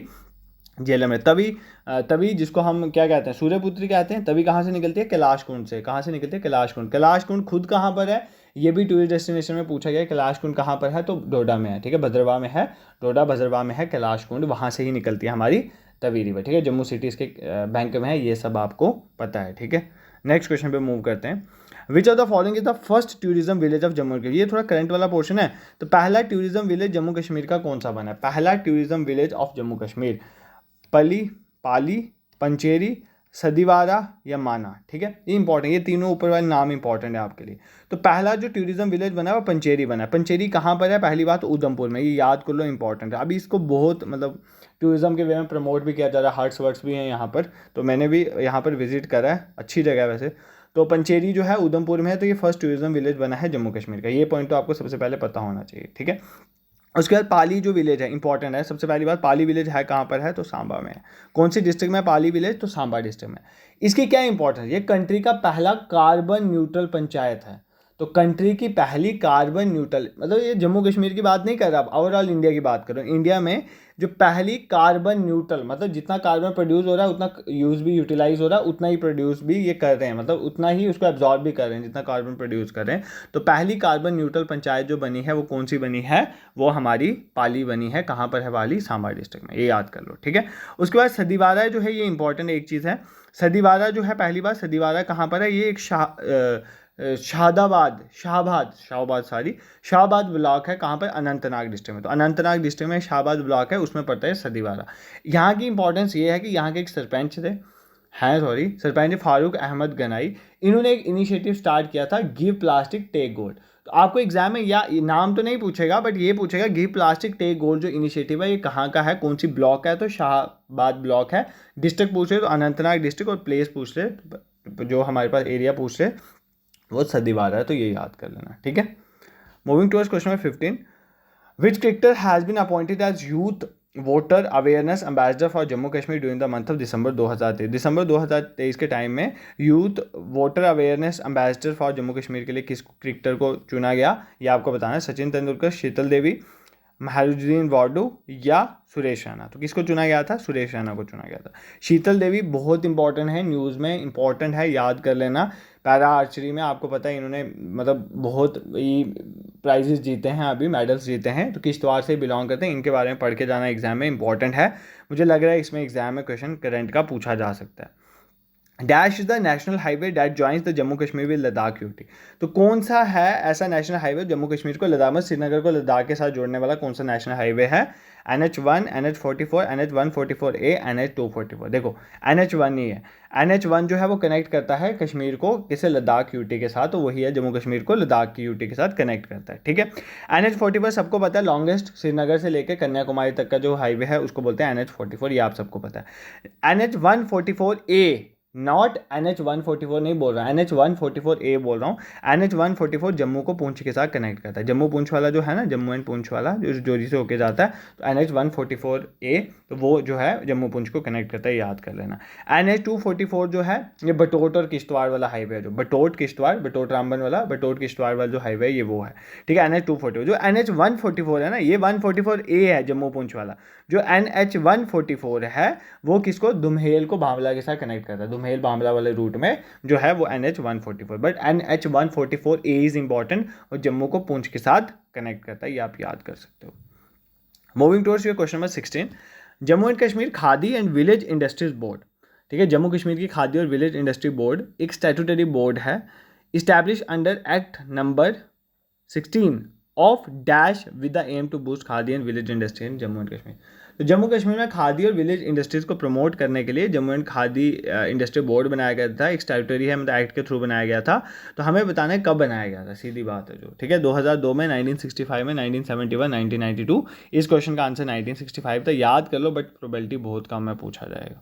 झेलम में। तभी जिसको हम क्या कहते हैं, सूर्यपुत्री कहते हैं, तभी कहाँ से निकलती है, कैलाश कुंड से। कहाँ से निकलती है, कैलाश कुंड। कैलाश कुंड खुद कहाँ पर है, ये भी टूरिस्ट डेस्टिनेशन में पूछा गया है। कैलाश कुंड कहाँ पर है, तो डोडा में है, ठीक है, भद्रवाह में है, डोडा भद्रवाह में है कैलाश कुंड, वहाँ से ही निकलती है हमारी तवी रिवर, ठीक है। जम्मू सिटी इसके बैंक में है, ये सब आपको पता है, ठीक है। नेक्स्ट क्वेश्चन पे मूव करते हैं। विच of the following is the first tourism village of Jammu Kashmir. ये थोड़ा करंट वाला पोर्शन है। तो पहला टूरिज्म विलेज जम्मू कश्मीर का कौन सा बना है, पहला tourism village of Jammu Kashmir, पली, पाली, पंचेरी, सदीवारा या माना, ठीक है। ये इंपॉर्टेंट, ये तीनों ऊपर वाले नाम इंपॉर्टेंट है आपके लिए। तो पहला जो टूरिज्म विलेज बना है वो पंचेरी बना है। पंचेरी कहाँ पर है, पहली बात उधमपुर में, ये याद कर लो, इंपॉर्टेंट है। अभी इसको बहुत मतलब टूरिज्म के वे में प्रमोट भी किया जा रहा है, हट्स वर्ट्स भी हैं यहाँ पर, तो मैंने भी यहाँ पर विजिट करा है, अच्छी जगह है वैसे। तो पंचेरी जो है उधमपुर में है, तो ये फर्स्ट टूरिज्म विलेज बना है जम्मू कश्मीर का। ये पॉइंट तो आपको सबसे पहले पता होना चाहिए, ठीक है। उसके बाद पाली जो विलेज है इंपॉर्टेंट है। सबसे पहली बात, पाली विलेज है कहाँ पर है, तो सांबा में है। कौन सी डिस्ट्रिक्ट में पाली विलेज, तो सांबा डिस्ट्रिक्ट में। इसकी क्या इंपॉर्टेंस, ये कंट्री का पहला कार्बन न्यूट्रल पंचायत है। तो कंट्री की पहली कार्बन न्यूट्रल, मतलब ये जम्मू कश्मीर की बात नहीं कर रहा, ओवरऑल इंडिया की बात कर रहा हूँ। इंडिया में जो पहली कार्बन न्यूट्रल, मतलब जितना कार्बन प्रोड्यूस हो रहा है उतना यूज़ भी, यूटिलाइज हो रहा है उतना ही प्रोड्यूस भी ये कर रहे हैं, मतलब उतना ही उसको एब्जॉर्ब भी कर रहे हैं जितना कार्बन प्रोड्यूस कर रहे हैं। तो पहली कार्बन न्यूट्रल पंचायत जो बनी है वो कौन सी बनी है, वो हमारी पाली बनी है। कहाँ पर है पाली, सांबा डिस्ट्रिक्ट में, ये याद कर लो, ठीक है। उसके बाद सदीवारा जो है, ये इंपॉर्टेंट एक चीज़ है। सदीवारा जो है, पहली बात सदीवारा कहाँ पर है, ये एक शाहबाद ब्लॉक है। कहाँ पर, अनंतनाग डिस्ट्रिक्ट में। तो अनंतनाग डिस्ट्रिक्ट में शाहबाद ब्लॉक है, उसमें पड़ता है सदीवारा। यहाँ की इंपॉर्टेंस ये है कि यहाँ के एक सरपंच थे, सरपंच फारूक अहमद गनाई। इन्होंने एक इनिशिएटिव स्टार्ट किया था, गिव प्लास्टिक टेक गोल्ड। तो आपको एग्जाम में या नाम तो नहीं पूछेगा, बट ये पूछेगा गिव प्लास्टिक टेक गोल्ड जो इनिशिएटिव है ये कहाँ का है, कौन सी ब्लॉक है, तो शाहबाद ब्लॉक है। डिस्ट्रिक्ट पूछ रहे तो अनंतनाग डिस्ट्रिक्ट, और प्लेस पूछ रहे जो हमारे पास एरिया पूछ रहे वो सदीवारा है, तो ये याद कर लेना, ठीक है। Moving towards question number 15, which cricketer has been appointed as youth voter awareness ambassador for Jammu Kashmir during the month of December 2023। दिसंबर 2023 के टाइम में youth voter awareness ambassador for Jammu Kashmir के लिए किस क्रिकेटर को चुना गया, ये आपको बताना है। सचिन तेंदुलकर, शीतल देवी, महरुद्दीन वाडू या सुरेश रैना। तो किसको चुना गया था, सुरेश रैना को चुना गया था। शीतल देवी बहुत इंपॉर्टेंट है, न्यूज़ में इंपॉर्टेंट है, याद कर लेना। पैरा आर्चरी में आपको पता है इन्होंने मतलब बहुत ही प्राइजेस जीते हैं, अभी मेडल्स जीते हैं। तो किश्तवाड़ से बिलोंग करते हैं, इनके बारे में पढ़ के जाना एग्जाम में इंपॉर्टेंट है। मुझे लग रहा है इसमें एग्जाम में क्वेश्चन करंट का पूछा जा सकता है। Dash is the national highway that joins the Jammu Kashmir with Ladakh UT. तो कौन सा है ऐसा नेशनल हाईवे जम्मू कश्मीर को लद्दाख में, श्रीनगर को लद्दाख के साथ जोड़ने वाला कौन सा नेशनल हाईवे है। NH1, NH44, NH144A, NH244। देखो NH1 ही है। NH1 जो है वो कनेक्ट करता है कश्मीर को किसे, लद्दाख यूटी के साथ, तो वही है जम्मू कश्मीर को लद्दाख की यूटी के साथ कनेक्ट करता है, ठीक है। NH44 सबको पता है, लॉन्गेस्ट श्रीनगर से लेकर कन्याकुमारी तक का जो हाईवे है उसको बोलते हैं NH44, ये आप सबको पता है। NH144A, नॉट NH144 नहीं बोल रहा, NH144A बोल रहा हूँ। NH144 जम्मू को पुंछ के साथ कनेक्ट करता है। जम्मू पुंछ वाला जो है ना, जम्मू एंड पुंछ वाला जो जोरी से होके जाता है, तो NH144A तो वो जो है जम्मू पुंछ को कनेक्ट करता है, याद कर लेना। NH244 जो है ये बटोट और किश्तवाड़ वाला हाईवे है, जो बटोट किश्तवाड़, बटोट रामबन वाला, बटोट किश्तवाड़ वाला जो हाईवे है ये वो है, ठीक है। NH244 जो NH144 है ना, ये 144A है जम्मू पुंछ वाला। जो NH144 है वो किसको, दुम्हेल को बामला के साथ कनेक्ट करता है, दुम्हेल बामला वाले रूट में जो है वो NH144। But NH144A is important और जम्मू को पुंछ के साथ कनेक्ट करता है, ये आप याद कर सकते हो। Moving towards your question number 16, Jammu and Kashmir khadi and village industries board, ठीक है। जम्मू कश्मीर की खादी और विलेज इंडस्ट्री बोर्ड एक स्टैट्यूटरी बोर्ड है, establish under act number 16 of dash with the aim to boost khadi and village industry in Jammu and Kashmir. तो जम्मू कश्मीर में खादी और विलेज इंडस्ट्रीज़ को प्रमोट करने के लिए Jammu and khadi industry board बनाया गया था, एक स्टैट्यूटरी है, मतलब एक्ट के थ्रू बनाया गया था। तो हमें बताना है कब बनाया गया था, सीधी बात है जो, ठीक है। 2002 में, 1965 में, 1971, 1992। इस क्वेश्चन का आंसर 1965 था, याद कर लो, बट प्रोबेबिलिटी बहुत कम है पूछा जाएगा।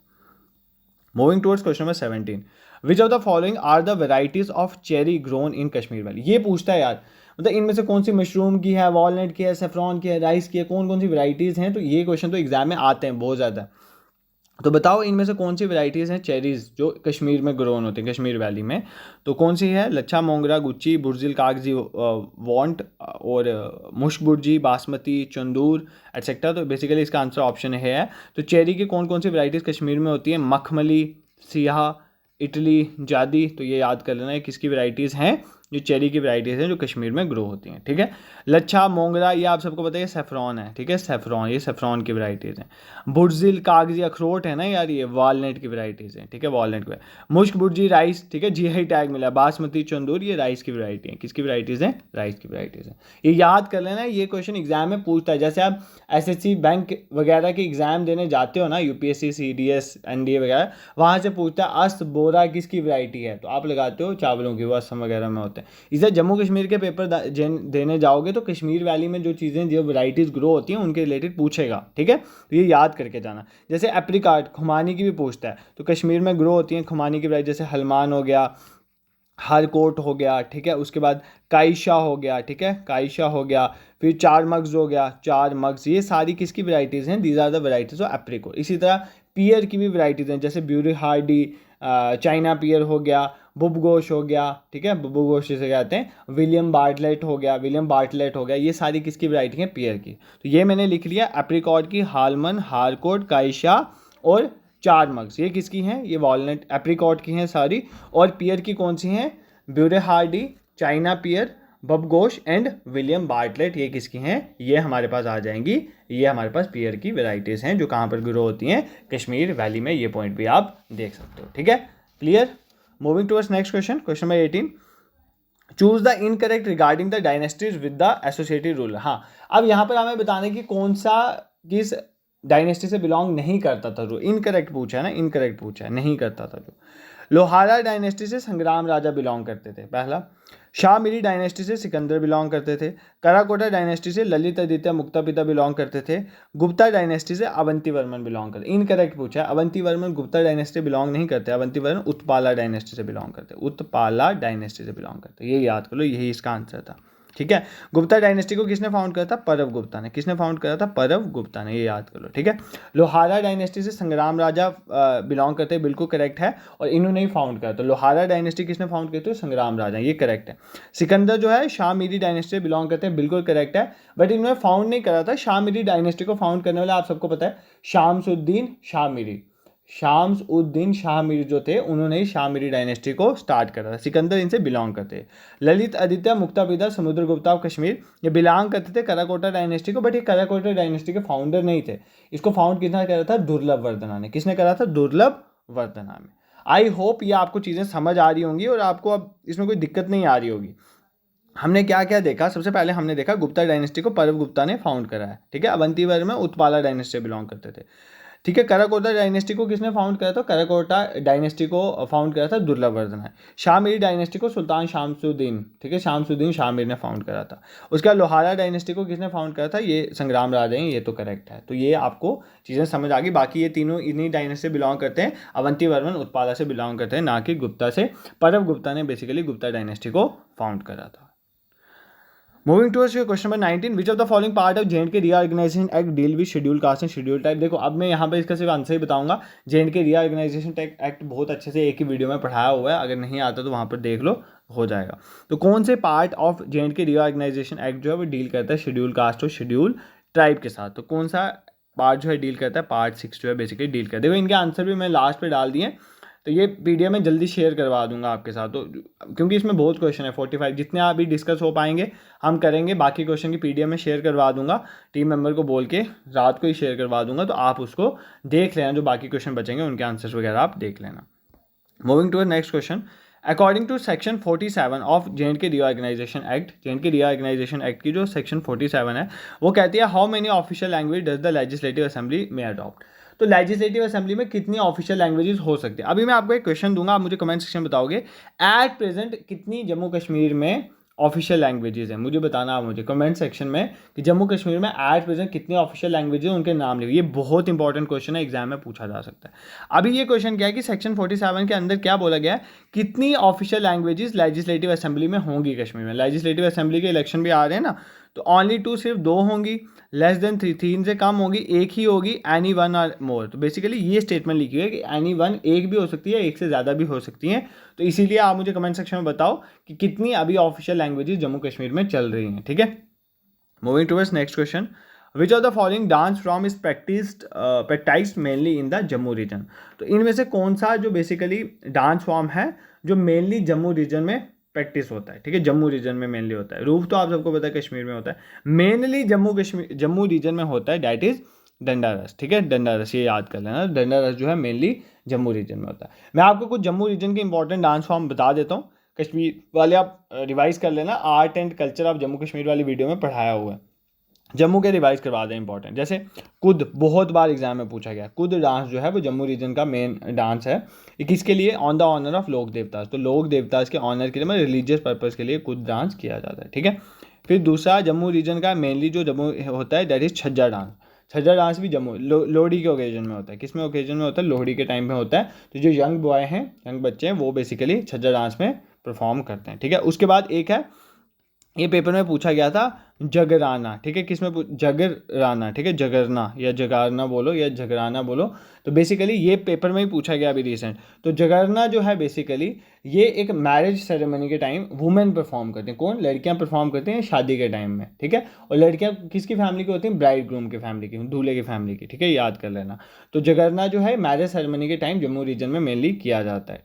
Moving towards question number 17, which of the following are the varieties of cherry grown in Kashmir valley. ये पूछता है यार, मतलब इनमें से कौन सी मशरूम की है, वॉलनट की है, सेफ्रॉन की है, राइस की है, कौन कौन सी वैराइटीज़ हैं। तो ये क्वेश्चन तो एग्जाम में आते हैं बहुत ज़्यादा। तो बताओ इनमें से कौन सी वैराइटीज़ हैं चेरीज़ जो कश्मीर में ग्रोन होते हैं, कश्मीर वैली में। तो कौन सी है, लच्छा मोंगरा, गुच्ची, बुर्जिल कागजी, वॉन्ट और मुश्क बुर्जी, बासमती, चंदूर एटसेट्रा। तो बेसिकली इसका आंसर ऑप्शन है। तो चेरी की कौन कौन सी वैराइटीज़ कश्मीर में होती है, मखमली, सियाह, इटली, जादी। तो ये याद कर लेना है किसकी वैराइटीज़ हैं, जो चेरी की वैराइटीज़ हैं जो कश्मीर में ग्रो होती हैं, ठीक है। लच्छा मोंगरा ये आप सबको पता है सेफ्रॉन है, ठीक है, सेफ्रॉन, ये सेफ्रॉन की वैराइटीज़ हैं। बुर्जिल कागजी अखरोट है ना यार, ये वॉलनट की वैराइटीज़ हैं, ठीक है, वॉलनट की। मुश्क बुर्जी राइस, ठीक है, GI टैग मिला। बासमती, चंदूर ये राइस की वैराइटी है, किसकी वैराइटीज़ हैं, राइस की वैराइटीज़ हैं। ये याद कर लेना, ये क्वेश्चन एग्जाम में पूछता है। जैसे आप SSC बैंक वगैरह के एग्जाम देने जाते हो ना, UPSC, CDS, NDA वगैरह, वहाँ से पूछता है अस्त बोरा किसकी वैराइटी है, तो आप लगाते हो चावलों की, वो असम वगैरह में होते हैं। इसे जम्मू कश्मीर के पेपर देने जाओगे तो कश्मीर वैली में जो चीज़ें, जो वैराइटीज़ ग्रो होती हैं उनके रिलेटेड पूछेगा, ठीक है। तो ये याद करके जाना। जैसे एप्रिकॉट खुमानी की भी पूछता है, तो कश्मीर में ग्रो होती हैं खुमानी की वैराइटी, जैसे हलमान हो गया, हारकोट हो गया, ठीक है, उसके बाद काइशा हो गया, ठीक है, काइशा हो गया, फिर चार मग्स हो गया, चार मग्स, ये सारी किसकी वैरायटीज़ हैं, these are the varieties of apricot. इसी तरह पियर की भी वैरायटीज़ हैं, जैसे ब्यूरी हार्डी, चाइना पियर हो गया, बुबगोश हो गया, ठीक है, बुबगोश जिसे कहते हैं, विलियम बार्टलेट हो गया, विलियम बार्टलेट हो गया, ये सारी किसकी वैरायटी हैं, पियर की। तो ये मैंने लिख लिया एप्रिकॉट की, हालमन, हारकोट, काइशा और चार मग्स, ये किसकी हैं, ये वॉलनट एप्रिकॉट की हैं सारी। और पियर की कौन सी हैं, Beurre Hardy, China pear, Babugosha and William Bartlett, ये किसकी हैं, ये हमारे पास आ जाएंगी। ये हमारे पास पियर की वेराइटीज़ हैं जो कहाँ पर ग्रो होती हैं, कश्मीर वैली में। ये पॉइंट भी आप देख सकते हो, ठीक है, clear. Moving towards next question, question number 18, choose the incorrect regarding the dynasties with the associated ruler. हाँ, अब यहाँ पर हमें बताने की कौन सा किस डायनेस्टी से बिलोंग नहीं करता था, जो इनकरेक्ट पूछा है ना, इनकरेक्ट पूछा है, नहीं करता था जो। लोहारा डायनेस्टी से संग्राम राजा बिलोंग करते थे, पहला। शाह मीरी डायनेस्टी से सिकंदर बिलोंग करते थे। कराकोटा डायनेस्टी से ललित आदित्य मुक्ता पिता बिलोंग करते थे। गुप्ता डायनेस्टी से अवंती वर्मन बिलोंग करते। इनकरेक्ट पूछा है, अवंती वर्मन गुप्ता डायनेस्टी बिलोंग नहीं करते, अवंती वर्मन उत्पाला डायनेस्टी से बिलोंग करते, उत्पाला डायनेस्टी से बिलोंग करते, ये याद कर लो, यही इसका आंसर था, ठीक है। गुप्ता डायनेस्टी को किसने फाउंड करा था, परव गुप्ता ने। किसने फाउंड करा था, परव गुप्ता ने, ये याद कर लो, ठीक है। लोहारा डायनेस्टी से संग्राम राजा बिलोंग करते हैं, बिल्कुल करेक्ट है, और इन्होंने ही फाउंड करा। तो लोहारा डायनेस्टी किसने फाउंड की, तो संग्राम राजा, ये करेक्ट है। सिकंदर जो है शाह मीरी डायनेस्टी से बिलोंग करते हैं, बिल्कुल करेक्ट है, बट इन्होंने फाउंड नहीं करा था। शाह मीरी डायनेस्टी को फाउंड करने वाले आप सबको पता है, शामसुद्दीन शाह मीरी, शाम्स उद्दीन शाह मीर जो थे, उन्होंने ही शाह मीरी डायनेस्टी को स्टार्ट करा था। सिकंदर इनसे बिलोंग करते हैं। ललित आदित्य मुक्तापिता समुद्रगुप्ता ऑफ कश्मीर, ये बिलोंग करते थे कराकोटा डायनेस्टी को, बट ये कराकोटा डायनेस्टी के फाउंडर नहीं थे। इसको फाउंड किसने करा था, दुर्लभ वर्धना ने। किसने करा था, दुर्लभ वर्धना में। आई होप ये आपको चीज़ें समझ आ रही होंगी और आपको अब इसमें कोई दिक्कत नहीं आ रही होगी। हमने क्या क्या देखा, सबसे पहले हमने देखा गुप्ता डायनेस्टी को परव गुप्ता ने फाउंड करा है, ठीक है। अवंती वर्मन उत्पाला डायनेस्टी से बिलोंग करते थे, ठीक है। कराकोटा डायनेस्टी को किसने फाउंड करा था, कराकोटा डायनेस्टी को फाउंड करा था दुर्लभ वर्धन है। शाह मीरी डायनेस्टी को सुल्तान शामसुद्दीन, ठीक है, शामसुद्दीन शाह मीर ने फाउंड करा था। उसके बाद लोहारा डायनेस्टी को किसने फाउंड करा था, ये संग्राम राजा हैं, ये तो करेक्ट है। तो ये आपको चीज़ें समझ आ गई। बाकी ये तीनों इन्हीं डायनेस्टी से बिलोंग करते हैं, अवंती वर्मन उत्पाला से बिलोंग करते हैं, ना कि गुप्ता से। परव गुप्ता ने बेसिकली गुप्ता डायनेस्टी को फाउंड करा था। Moving towards your question number 19, which of the following part of J&K reorganisation act deal with schedule caste and schedule type. देखो अब मैं यहाँ पर इसका सिर्फ आंसर ही बताऊंगा। J&K रीऑर्गेनाइजेशन एक्ट बहुत अच्छे से एक ही वीडियो में पढ़ाया हुआ है, अगर नहीं आता तो वहाँ पर देख लो, हो जाएगा। तो कौन से part of J&K reorganisation act जो है वो डील करता है शेड्यूल कास्ट और शेड्यूल ट्राइब के साथ। तो कौन सा पार्ट जो है डील करता है, पार्ट 6 जो है बेसिकली डील करता है। देखो इनके आंसर भी मैं लास्ट पे डाल दिए, तो ये पीडीएफ में जल्दी शेयर करवा दूंगा आपके साथ, तो क्योंकि इसमें बहुत क्वेश्चन है 45, जितने अभी डिस्कस हो पाएंगे हम करेंगे। बाकी क्वेश्चन की पीडीएफ में शेयर करवा दूंगा, टीम मेंबर को बोल के रात को ही शेयर करवा दूंगा, तो आप उसको देख लेना, जो बाकी क्वेश्चन बचेंगे उनके आंसर्स वगैरह आप देख लेना। Moving to next question, according to section 47 of J&K reorganisation act, J&K reorganisation act की जो सेक्शन 47 है वो कहती है, how many official language does the legislative assembly may adopt. तो लेजिस्लेटिव असेंबली में कितनी ऑफिशियल लैंग्वेजेस हो सकती है। अभी मैं आपको एक क्वेश्चन दूंगा, आप मुझे कमेंट सेक्शन में बताओगे, एट प्रेजेंट कितनी जम्मू कश्मीर में ऑफिशियल लैंग्वेजेस हैं। मुझे बताना आप मुझे कमेंट सेक्शन में कि जम्मू कश्मीर में एट प्रेजेंट कितनी ऑफिशियल लैंग्वेजेस उनके नाम लिखो। ये बहुत इंपॉर्टेंट क्वेश्चन है, एग्जाम में पूछा जा सकता है। अभी ये क्वेश्चन क्या है कि सेक्शन 47 के अंदर क्या बोला गया है, कितनी ऑफिशियल लैंग्वेजेस लेजिस्लेटिव असेंबली में होंगी कश्मीर में। लेजिस्लेटिव असेंबली के इलेक्शन भी आ रहे हैं ना, तो ओनली 2, सिर्फ 2 होंगी, लेस देन 3, 3 से कम होगी, एक ही होगी, एनी 1 और मोर। तो बेसिकली ये स्टेटमेंट लिखी हुई है कि एनी 1 एक भी हो सकती है, एक से ज़्यादा भी हो सकती हैं। तो इसीलिए आप मुझे कमेंट सेक्शन में बताओ कि कितनी अभी ऑफिशियल लैंग्वेजेस जम्मू कश्मीर में चल रही हैं, ठीक है। Moving towards next question, which of the following dance form is practised mainly in the Jammu region. तो इनमें से कौन सा जो बेसिकली डांस फॉर्म है जो मेनली जम्मू रीजन में प्रैक्टिस होता है, ठीक है, जम्मू रीजन में मेनली होता है। रूफ तो आप सबको पता है कश्मीर में होता है, मेनली जम्मू रीजन में होता है, डैट इज डंडा रस, ठीक है, डंडा रस, ये याद कर लेना, डंडा रस जो है मेनली जम्मू रीजन में होता है। मैं आपको कुछ जम्मू रीजन के इंपॉर्टेंट डांस फॉर्म बता देता हूँ, कश्मीर वाले आप रिवाइज कर लेना, art and culture of Jammu Kashmir वाली वीडियो में पढ़ाया हुआ है, जम्मू के रिवाइज करवा दें इंपॉर्टेंट। जैसे कुद, बहुत बार एग्जाम में पूछा गया, कुद डांस जो है वो जम्मू रीजन का मेन डांस है। ये किसके लिए, ऑन द ऑनर ऑफ लोक देवतास, तो लोक देवतास के ऑनर के लिए, मतलब रिलीजियस पर्पज़ के लिए कुद डांस किया जाता है, ठीक है। फिर दूसरा जम्मू रीजन का मेनली जो जम्मू होता है दैट इज छज्जा डांस। छज्जा डांस भी जम्मू लोहड़ी के ओकेजन में होता है। किस में ओकेजन में होता है, लोहड़ी के टाइम में होता है। तो जो यंग बॉय हैं, यंग बच्चे हैं, वो बेसिकली छज्जा डांस में परफॉर्म करते हैं, ठीक है। उसके बाद एक है, ये पेपर में पूछा गया था जगराना, ठीक है, किसमें जगराना, ठीक है, जगरना या जगारना बोलो या जगराना बोलो, तो बेसिकली ये पेपर में ही पूछा गया अभी रिसेंट। तो जगरना जो है बेसिकली ये एक मैरिज सेरेमनी के टाइम वुमेन परफॉर्म करते हैं। कौन? लड़कियां परफॉर्म करती हैं शादी के टाइम में, ठीक है। और लड़कियां किसकी फैमिली की होती हैं? ब्राइड ग्रूम की फैमिली की, दूल्हे की फैमिली की, ठीक है, याद कर लेना। तो जगरना जो है मैरिज सेरेमनी के टाइम जम्मू रीजन में मेनली किया जाता है।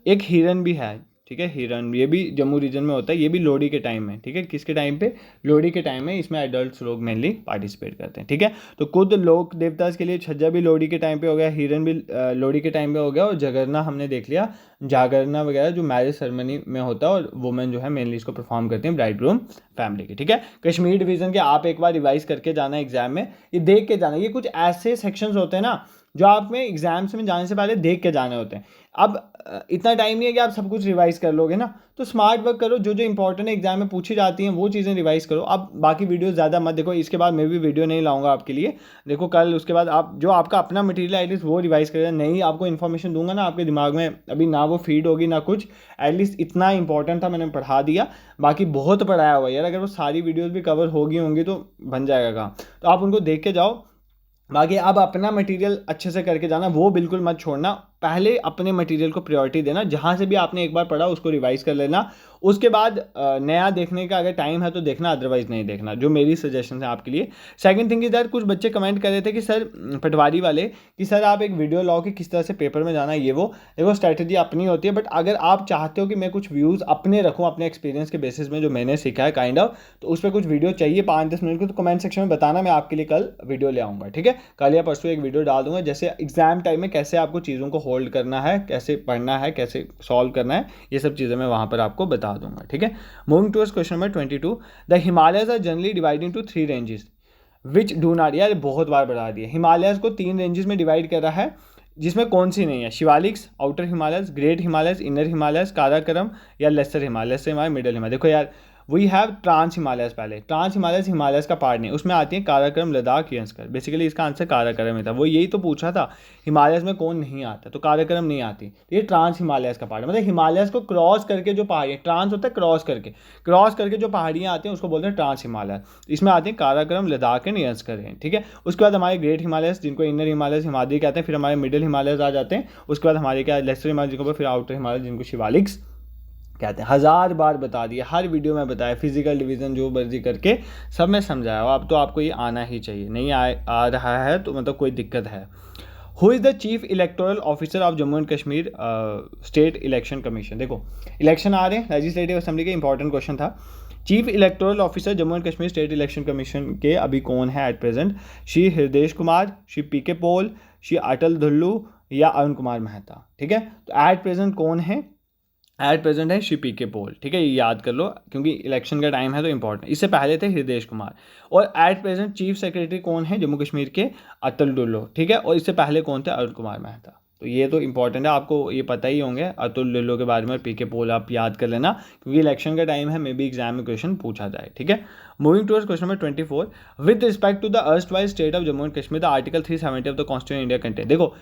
एक हिरन भी है, ठीक है, हिरन, ये भी जम्मू रीजन में होता है, ये भी लोहड़ी के टाइम में, ठीक है। किसके टाइम पे? लोहड़ी के टाइम में इसमें एडल्ट लोग मेनली पार्टिसिपेट करते हैं, ठीक है। तो खुद लोक देवता के लिए छज्जा भी लोहड़ी के टाइम पे हो गया, हिरन भी लोहड़ी के टाइम पे हो गया, और जगरना हमने देख लिया, जागरना वगैरह जो मैरिज सेरेमनी में होता है, और वुमेन जो है मेनली इसको परफॉर्म करती हैं ब्राइड ग्रूम फैमिली की, ठीक है। कश्मीर डिवीजन के आप एक बार रिवाइज करके जाना एग्जाम में, ये देख के जाना, ये कुछ ऐसे सेक्शंस होते हैं ना जो आप में एग्जाम्स में जाने से पहले देख के जाने होते हैं। अब इतना टाइम नहीं है कि आप सब कुछ रिवाइज कर लोगे ना, तो स्मार्ट वर्क करो, जो जो इंपॉर्टेंट एग्जाम में पूछी जाती हैं वो चीज़ें रिवाइज करो। अब बाकी वीडियो ज़्यादा मत देखो, इसके बाद मैं भी वीडियो नहीं लाऊंगा आपके लिए, देखो कल उसके बाद आप जो आपका अपना मटेरियल एटलीस्ट वो रिवाइज करेगा। नहीं आपको इन्फॉर्मेशन दूंगा ना आपके दिमाग में अभी ना वो फीड होगी ना कुछ, एटलीस्ट इतना इंपॉर्टेंट था मैंने पढ़ा दिया, बाकी बहुत पढ़ाया हुआ यार। अगर वो सारी वीडियोज़ भी कवर होगी होंगी तो बन जाएगा काम, तो आप उनको देख के जाओ। बाकी अब अपना मटेरियल अच्छे से करके जाना, वो बिल्कुल मत छोड़ना, पहले अपने मटेरियल को प्रायोरिटी देना, जहाँ से भी आपने एक बार पढ़ा उसको रिवाइज कर लेना। उसके बाद नया देखने का अगर टाइम है तो देखना, अदरवाइज नहीं देखना, जो मेरी सजेशन है आपके लिए। सेकंड थिंग इज दैट कुछ बच्चे कमेंट कर रहे थे कि सर पटवारी वाले कि सर आप एक वीडियो लाओ कि किस तरह से पेपर में जाना, ये वो। देखो स्ट्रैटेजी अपनी होती है, बट अगर आप चाहते हो कि मैं कुछ व्यूज़ अपने रखूँ अपने एक्सपीरियंस के बेसिस में जो मैंने सीखा है काइंड ऑफ, तो उस पर कुछ वीडियो चाहिए 5-10 मिनट की, तो कमेंट सेक्शन में बताना, मैं आपके लिए कल वीडियो ले आऊँगा, ठीक है। कल या परसों एक वीडियो डाल दूंगा, जैसे एग्जाम टाइम में कैसे आपको चीज़ों को होल्ड करना है, कैसे पढ़ना है, कैसे सॉल्व करना है, ये सब चीज़ें मैं वहाँ पर आपको बता दूंगा, ठीक है। Moving towards question number 22, the Himalayas are generally divided into 3 ranges which do not, यार बहुत बार बढ़ा दिया, हिमालयस को 3 रेंजेस में डिवाइड कर रहा है, जिसमें कौन सी नहीं है? Shivaliks, outer Himalayas, great Himalayas, inner Himalayas, Karakoram या लेसर हिमालयस से हमारे मिडल हिमालय। देखो यार वी हैव ट्रांस हिमालयस, पहले ट्रांस हिमालयस हिमालयस का पार्ट नहीं, उसमें आती है काराकोरम, लद्दाख, यंस्कर। बेसिकली इसका आंसर काराकोरम ही था, वो यही तो पूछा था हिमालयस में कौन नहीं आता, तो काराकोरम नहीं आती, तो ये ट्रांस हिमालयस का पार्ट है, मतलब हिमालयस को क्रॉस करके जो पहाड़ियाँ, ट्रांस होता है क्रॉस करके जो पहाड़ियाँ आती हैं उसको बोलते हैं ट्रांस हिमालय। इसमें आते हैं काराकोरम, लद्दाख एंड यंस्कर हैं, ठीक है। उसके बाद हमारे ग्रेट हिमालयस जिनको इनर हिमालयस हिमालय कहते हैं, फिर हमारे मिडिल हिमालयस आ जाते हैं, उसके बाद हमारे क्या लेसर हिमालय जिनको फिर आउटर हिमालय जिनको शिवालिक्स कहते हैं। 1000 बार बता दिया, हर वीडियो में बताया, फिजिकल डिवीजन जो मर्जी करके सब में समझाया, अब तो आपको ये आना ही चाहिए, नहीं आ रहा है तो मतलब कोई दिक्कत है। Who is the chief electoral officer of Jammu and Kashmir state election commission. देखो इलेक्शन आ रहे हैं, लेजिस्लेटिव असेंबली के इंपॉर्टेंट क्वेश्चन था। Chief electoral officer Jammu and Kashmir state election commission के अभी कौन है at present? Shri Hridayesh Kumar, Shri P K Paul, Shri Atal Dhullu या अरुण कुमार मेहता, ठीक है। तो एट प्रेजेंट कौन है? एट प्रेजेंट है श्री पीके पॉल, ठीक है, ये याद कर लो क्योंकि इलेक्शन का टाइम है तो इंपॉर्टेंट। इससे पहले थे हृदयेश कुमार। और एट प्रेजेंट चीफ सेक्रेटरी कौन है जम्मू कश्मीर के? अतुल डुल्लो, ठीक है। और इससे पहले कौन थे? अरुण कुमार मेहता। तो ये तो इंपॉर्टेंट है, आपको ये पता ही होंगे अतुल डुल्लो के बारे में, और पीके पॉल आप याद कर लेना क्योंकि इलेक्शन का टाइम है, मे बी एग्जाम में क्वेश्चन पूछा जाए, ठीक है। Moving towards question number 24, with respect to the erstwhile state of Jammu and Kashmir the article 370 of the constitution India contain. देखो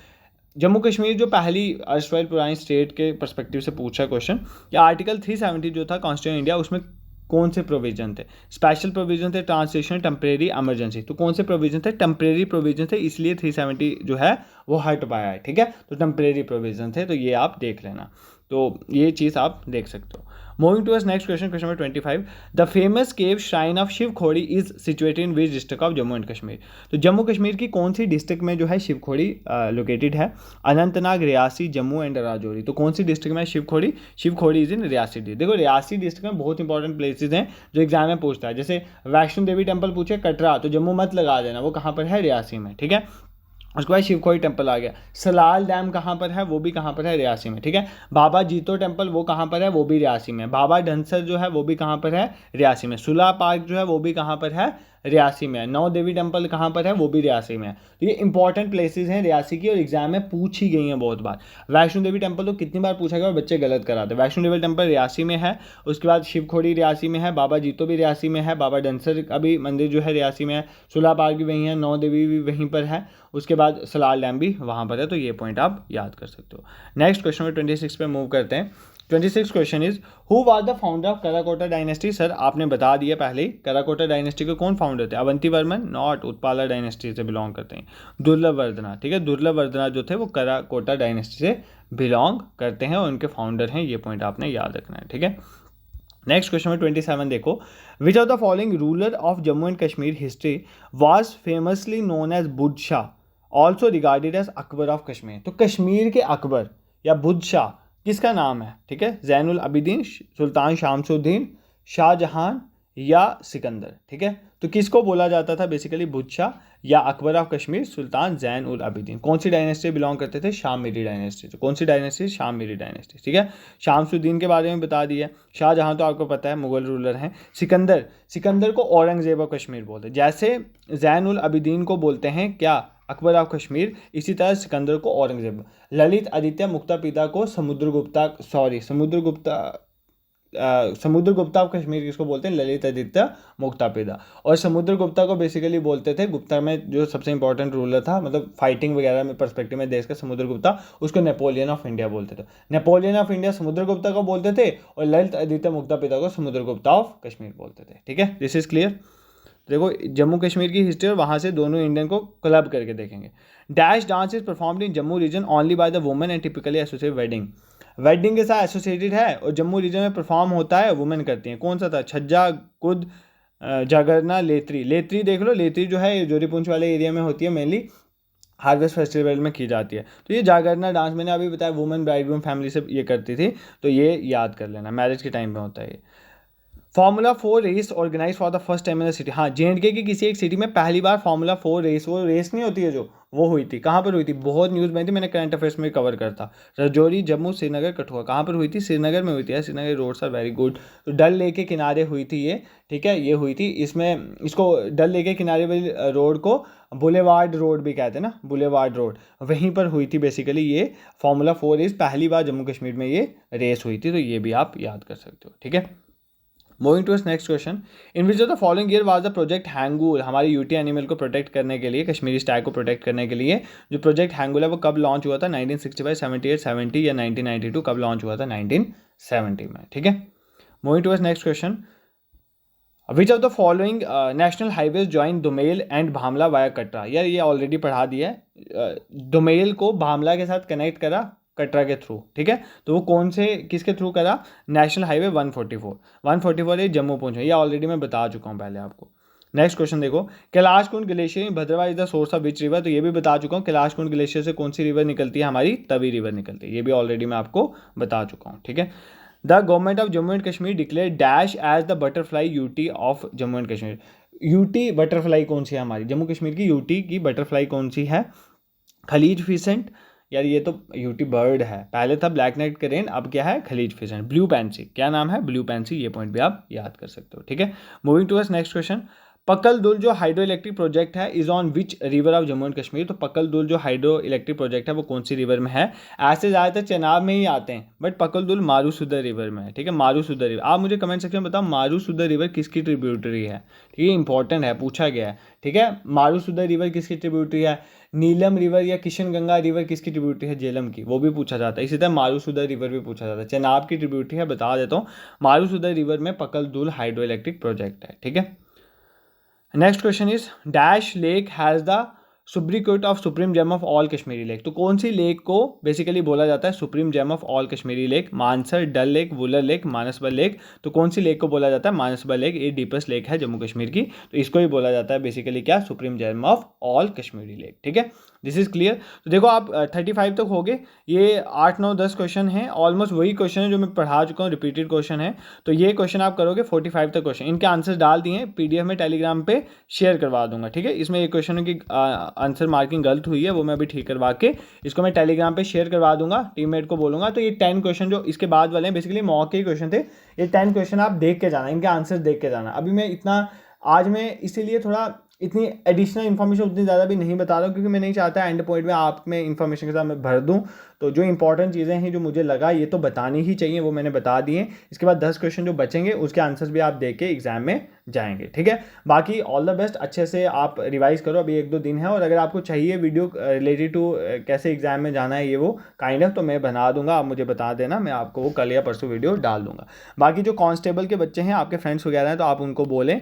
जम्मू कश्मीर जो पहली अर्स्टवाइल पुरानी स्टेट के पर्सपेक्टिव से पूछा क्वेश्चन, या आर्टिकल 370 जो था कॉन्स्टिट्यूशन इंडिया, उसमें कौन से प्रोविजन थे? स्पेशल प्रोविजन थे, ट्रांसलेशन, टेम्परेरी, इमरजेंसी। तो कौन से प्रोविजन थे? टेम्परेरी प्रोविजन थे, इसलिए 370 जो है वो हट पाया है, ठीक है। तो टेम्परेरी प्रोविजन थे, तो ये आप देख लेना, तो ये चीज़ आप देख सकते हो। Moving to next question, question number 25, the famous cave shrine of Shiv Khori is situated in which district of Jammu and Kashmir. तो जम्मू कश्मीर की कौन सी डिस्ट्रिक्ट में जो है शिव खोड़ी लोकेटेड है? अनंतनाग, रियासी, जम्मू एंड राजौरी। तो कौन सी डिस्ट्रिक्ट में Shiv Khori? Shiv Khori is in Reasi district. देखो रियासी डिस्ट्रिक्ट में बहुत इंपॉर्टेंट प्लेसेज हैं जो एग्जाम में पूछता है, जैसे वैष्णो देवी टेम्पल पूछे कटरा, तो जम्मू मत लगा देना, वो कहाँ पर है? रियासी में, ठीक है। उसके बाद शिवखोड़ी टेम्पल आ गया। सलाल डैम कहाँ पर है? वो भी कहाँ पर है? रियासी में, ठीक है। बाबा जीतो टेम्पल वो कहाँ पर है? वो भी रियासी में। बाबा धनसर जो है वो भी कहाँ पर है? रियासी में। सुला पार्क जो है वो भी कहाँ पर है? रियासी में। नौ देवी टेम्पल कहाँ पर है? वो भी रियासी में है। तो ये इंपॉर्टेंट प्लेसेस हैं रियासी की और एग्जाम में पूछी गई हैं बहुत बार। वैष्णो देवी टेम्पल तो कितनी बार पूछा गया और बच्चे गलत कराते। वैष्णो देवी टेम्पल रियासी में है, उसके बाद शिवखोड़ी रियासी में है, बाबा जीतो भी रियासी में है, बाबा धनसर का भी मंदिर जो है रियासी में है, सुला पार्क भी वहीं है, नौ देवी भी वहीं पर है, उसके बाद सलाल डैम भी वहाँ पर है। तो ये पॉइंट आप याद कर सकते हो। नेक्स्ट क्वेश्चन में 26 पे मूव करते हैं। 26 question is who was the founder of Karkota dynasty. Sir आपने बता दिया पहले ही, कराकोटा डायनेस्टी के कौन फाउंडर थे? अवंती वर्मन, नॉट, उत्पाला डायनेस्टी से बिलोंग करते हैं। दुर्लभ वर्धना, ठीक है, दुर्लभ वर्धना जो थे वो कराकोटा डायनेस्टी से बिलोंग करते हैं और उनके फाउंडर हैं, ये पॉइंट आपने याद रखना है, ठीक है। नेक्स्ट क्वेश्चन में 27 देखो, which of the following ruler of Jammu and Kashmir history was famously known as Bud Shah, also regarded as Akbar of Kashmir. तो कश्मीर के अकबर या बुद्ध शाह किसका नाम है? ठीक है, जैनुल अबिदीन, सुल्तान शामसुद्दीन, शाहजहां या सिकंदर। ठीक है, तो किसको बोला जाता था बेसिकली? बुद्ध शाह या अकबर ऑफ कश्मीर, सुल्तान जैन उल अबिदीन। कौन सी डायनेस्टी बिलोंग करते थे? शामिरी डायनेस्टी। तो कौन सी डायनेस्टी? शामिरी डायनेस्टी। ठीक है, शामसुद्दीन के बारे में बता दिया। शाहजहां तो आपको पता है मुगल रूलर हैं। सिकंदर, सिकंदर को औरंगजेब ऑफ कश्मीर बोलते हैं। जैसे जैन उल अबिदीन को बोलते हैं क्या? अकबर ऑफ कश्मीर, इसी तरह सिकंदर को औरंगजेब। ललित आदित्य मुक्तापिता को समुद्रगुप्ता ऑफ कश्मीर किसको बोलते हैं? ललित आदित्य मुक्तापिता। और समुद्रगुप्ता को बेसिकली बोलते थे, गुप्ता में जो सबसे इंपॉर्टेंट रूलर था, मतलब फाइटिंग वगैरह में पर्सपेक्टिव में देश का, समुद्रगुप्ता, उसको नेपोलियन ऑफ इंडिया बोलते थे। नेपोलियन ऑफ इंडिया समुद्रगुप्ता को बोलते थे और ललित आदित्य मुक्तापिता को समुद्रगुप्ता ऑफ कश्मीर बोलते थे। ठीक है, दिस इज क्लियर। देखो जम्मू कश्मीर की हिस्ट्री और वहाँ से दोनों इंडियन को क्लब करके देखेंगे। Dash dance is performed in Jammu region only by the women and typically associated wedding. Wedding के साथ एसोसिएटेड है और जम्मू रीजन में परफॉर्म होता है, वुमेन करती हैं। कौन सा था? छज्जा, कुद, जागरना, लेत्री। लेत्री देख लो, लेत्री जो है जोरीपुंछ वाले एरिया में होती है, मेनली हार्वेस्ट फेस्टिवल में की जाती है। तो ये जागरना डांस मैंने अभी बताया, वुमेन ब्राइडग्रूम फैमिली से ये करती थी, तो ये याद कर लेना, मैरिज के टाइम में होता है ये। Formula 4 race organise for the first time in the city. हाँ, J&K की किसी एक सिटी में पहली बार फार्मूला 4 रेस, वो रेस नहीं होती है जो, वो हुई थी। कहाँ पर हुई थी? बहुत न्यूज़ में थी, मैंने करंट अफेयर्स में कवर करता। रजौरी, जम्मू, श्रीनगर, कठुआ। कहाँ पर हुई थी? श्रीनगर में हुई थी। Srinagar roads are very good. तो डल लेक के किनारे हुई थी ये, ठीक है, ये हुई थी। इसमें इसको डल लेक के किनारे वाली रोड को बुलेवार्ड रोड भी कहते हैं ना, बुलेवार्ड रोड, वहीं पर हुई थी बेसिकली ये फार्मूला 4 रेस। पहली बार जम्मू कश्मीर में ये रेस हुई थी, तो ये भी आप याद कर सकते हो। ठीक है, moving to next question, in which of the following year was the project Hangul. हमारे यूटी एनिमल को प्रोटेक्ट करने के लिए, कश्मीरी स्टैग को प्रोटेक्ट करने के लिए जो प्रोजेक्ट हैंगुल है वो कब लॉन्च हुआ था? 1965, 78, 70 या 1992? कब लॉन्च हुआ था? 1970 में। ठीक है, moving to next question, which of the following national highways join Dumail and Bhamla via Katra. यार ये ऑलरेडी पढ़ा दिया है। दुमेल को भामला के साथ कनेक्ट करा कटरा के थ्रू। ठीक है, तो वो कौन से, किसके थ्रू करा? नेशनल हाईवे 144 ये जम्मू पहुंचे, ये ऑलरेडी मैं बता चुका हूँ पहले आपको। नेक्स्ट क्वेश्चन देखो, Kailash Kund glacier in Bhadarwah is the source of which river. तो ये भी बता चुका हूँ, कैलाश कुंड ग्लेशियर से कौन सी रिवर निकलती है? हमारी तवी रिवर निकलती है, ये भी ऑलरेडी मैं आपको बता चुका हूँ। ठीक है, the government of Jammu and Kashmir declare dash as the butterfly UT of Jammu and Kashmir. UT butterfly कौन सी है हमारी जम्मू कश्मीर की? यूटी की बटरफ्लाई कौन सी है? खलीज फिसेंट। यार ये तो यूटी बर्ड है, पहले था ब्लैक नाइट करेन, अब क्या है? खलीज फिसेंट। ब्लू पैंसी, क्या नाम है? ब्लू पैंसी, ये पॉइंट भी आप याद कर सकते हो। ठीक है, मूविंग टू नेक्स्ट क्वेश्चन, पकल दुल जो हाइड्रो इलेक्ट्रिक प्रोजेक्ट है is on which river of Jammu and Kashmir. तो पकल दुल जो हाइड्रो इलेक्ट्रिक प्रोजेक्ट है वो कौन सी रिवर में है? ऐसे ज़्यादातर चेनाब में ही आते हैं, बट पकल दुल मारूसुदर रिवर में है। ठीक है, मारूसुदर रिवर। आप मुझे कमेंट सेक्शन में बताओ मारूसुदर रिवर किसकी ट्रिब्यूटरी है? ठीक है, इंपॉर्टेंट है, पूछा गया है। ठीक है, मारूसुदर रिवर किसकी ट्रिब्यूटरी है? नीलम रिवर या किशन गंगा रिवर किसकी ट्रिब्यूटरी है? झेलम की, वो भी पूछा जाता है। इसी तरह मारूसुदर रिवर भी पूछा जाता है। चेनाब की ट्रिब्यूटरी है, बता देता हूँ, मारूसुदर रिवर में पकल दुल हाइड्रो इलेक्ट्रिक प्रोजेक्ट है। ठीक है, next question is dash lake has the sobriquet of supreme gem of all Kashmiri lake. तो कौन सी लेक को बेसिकली बोला जाता है supreme gem of all Kashmiri lake? Mansar, Dal lake, Wular lake, Manasbal lake. तो कौन सी लेक को बोला जाता है? मानसबल लेक। ये डीपेस्ट लेक है जम्मू कश्मीर की, तो इसको ही बोला जाता है बेसिकली क्या? Supreme gem of all Kashmiri lake. ठीक है, दिस इज क्लियर। तो देखो आप 35 तक हो गए, ये 8, 9, 10 क्वेश्चन हैं, ऑलमोस्ट वही क्वेश्चन है जो मैं पढ़ा चुका हूँ, रिपीटेड क्वेश्चन है। तो ये क्वेश्चन आप करोगे 45 तक क्वेश्चन, इनके आंसर डाल दिए हैं, PDF में टेलीग्राम पे शेयर करवा दूंगा। ठीक है, इसमें एक क्वेश्चन की आंसर मार्किंग गलत हुई है, वो मैं अभी ठीक करवा के इसको मैं टेलीग्राम पे शेयर करवा दूंगा, टीममेट को बोलूंगा। तो ये 10 क्वेश्चन जो इसके बाद वाले हैं बेसिकली मॉक के क्वेश्चन थे, ये 10 क्वेश्चन आप देख के जाना, इनके आंसर देख के जाना। अभी मैं इतना आज मैं इसीलिए थोड़ा इतनी एडिशनल इन्फॉर्मेशन उतनी ज़्यादा भी नहीं बता रहा हूँ, क्योंकि मैं नहीं चाहता एंड पॉइंट में आप में इन्फॉर्मेशन के साथ मैं भर दूँ। तो जो इंपॉर्टेंट चीज़ें हैं जो मुझे लगा ये तो बतानी ही चाहिए, वो मैंने बता दिए। इसके बाद 10 क्वेश्चन जो बचेंगे उसके आंसर्स भी आप दे के एग्जाम में जाएंगे, ठीक है। बाकी ऑल द बेस्ट, अच्छे से आप रिवाइज करो, अभी 1-2 दिन है। और अगर आपको चाहिए वीडियो रिलेटेड टू कैसे एग्जाम में जाना है ये वो काइंड ऑफ, तो मैं बना दूंगा, आप मुझे बता देना, मैं आपको वो कल या परसों वीडियो डाल दूंगा। बाकी जो कांस्टेबल के बच्चे हैं, आपके फ्रेंड्स वगैरह हैं, तो आप उनको बोलें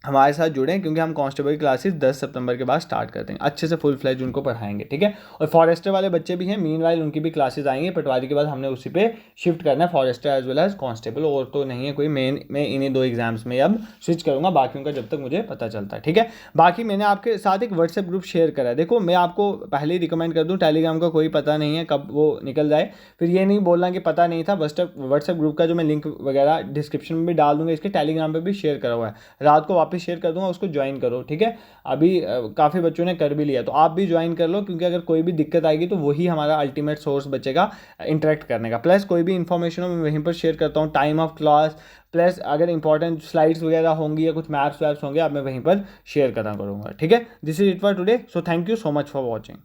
हमारे साथ जुड़ें, क्योंकि हम कांस्टेबल की क्लासेस 10 सितंबर के बाद स्टार्ट करते हैं, अच्छे से फुल फ्लैज उनको पढ़ाएंगे, ठीक है। और फॉरेस्टर वाले बच्चे भी हैं, मीनवाइल उनकी भी क्लासेस आएंगी, पटवारी के बाद हमने उसी पे शिफ्ट करना है, forester as well as constable. और तो नहीं है कोई, मैं इन्हीं 2 एग्जाम्स में अब स्विच करूँगा, बाकी का जब तक मुझे पता चलता है, ठीक है। बाकी मैंने आपके साथ एक व्हाट्सएप ग्रुप शेयर करा है, देखो मैं आपको पहले ही रिकमेंड कर दूँ, टेलीग्राम का कोई पता नहीं है कब वो निकल जाए, फिर ये नहीं बोलना कि पता नहीं था। व्हाट्सएप ग्रुप का जो मैं लिंक वगैरह डिस्क्रिप्शन में भी डाल दूंगा, इसके टेलीग्राम पर भी शेयर करा हुआ है, रात को वापस शेयर कर दूंगा, उसको ज्वाइन करो, ठीक है। अभी काफ़ी बच्चों ने कर भी लिया, तो आप भी ज्वाइन कर लो, क्योंकि अगर कोई भी दिक्कत आएगी तो वही हमारा अल्टीमेट सोर्स बचेगा इंटरेक्ट करने का। प्लस कोई भी इन्फॉर्मेशन हो मैं वहीं पर शेयर करता हूँ, टाइम ऑफ क्लास, प्लस अगर इंपॉर्टेंट स्लाइड्स वगैरह होंगी या कुछ मैप्स वैप्स होंगे, आप मैं वहीं पर शेयर करा करूँगा, ठीक है। This is it for today, so thank you so much for watching.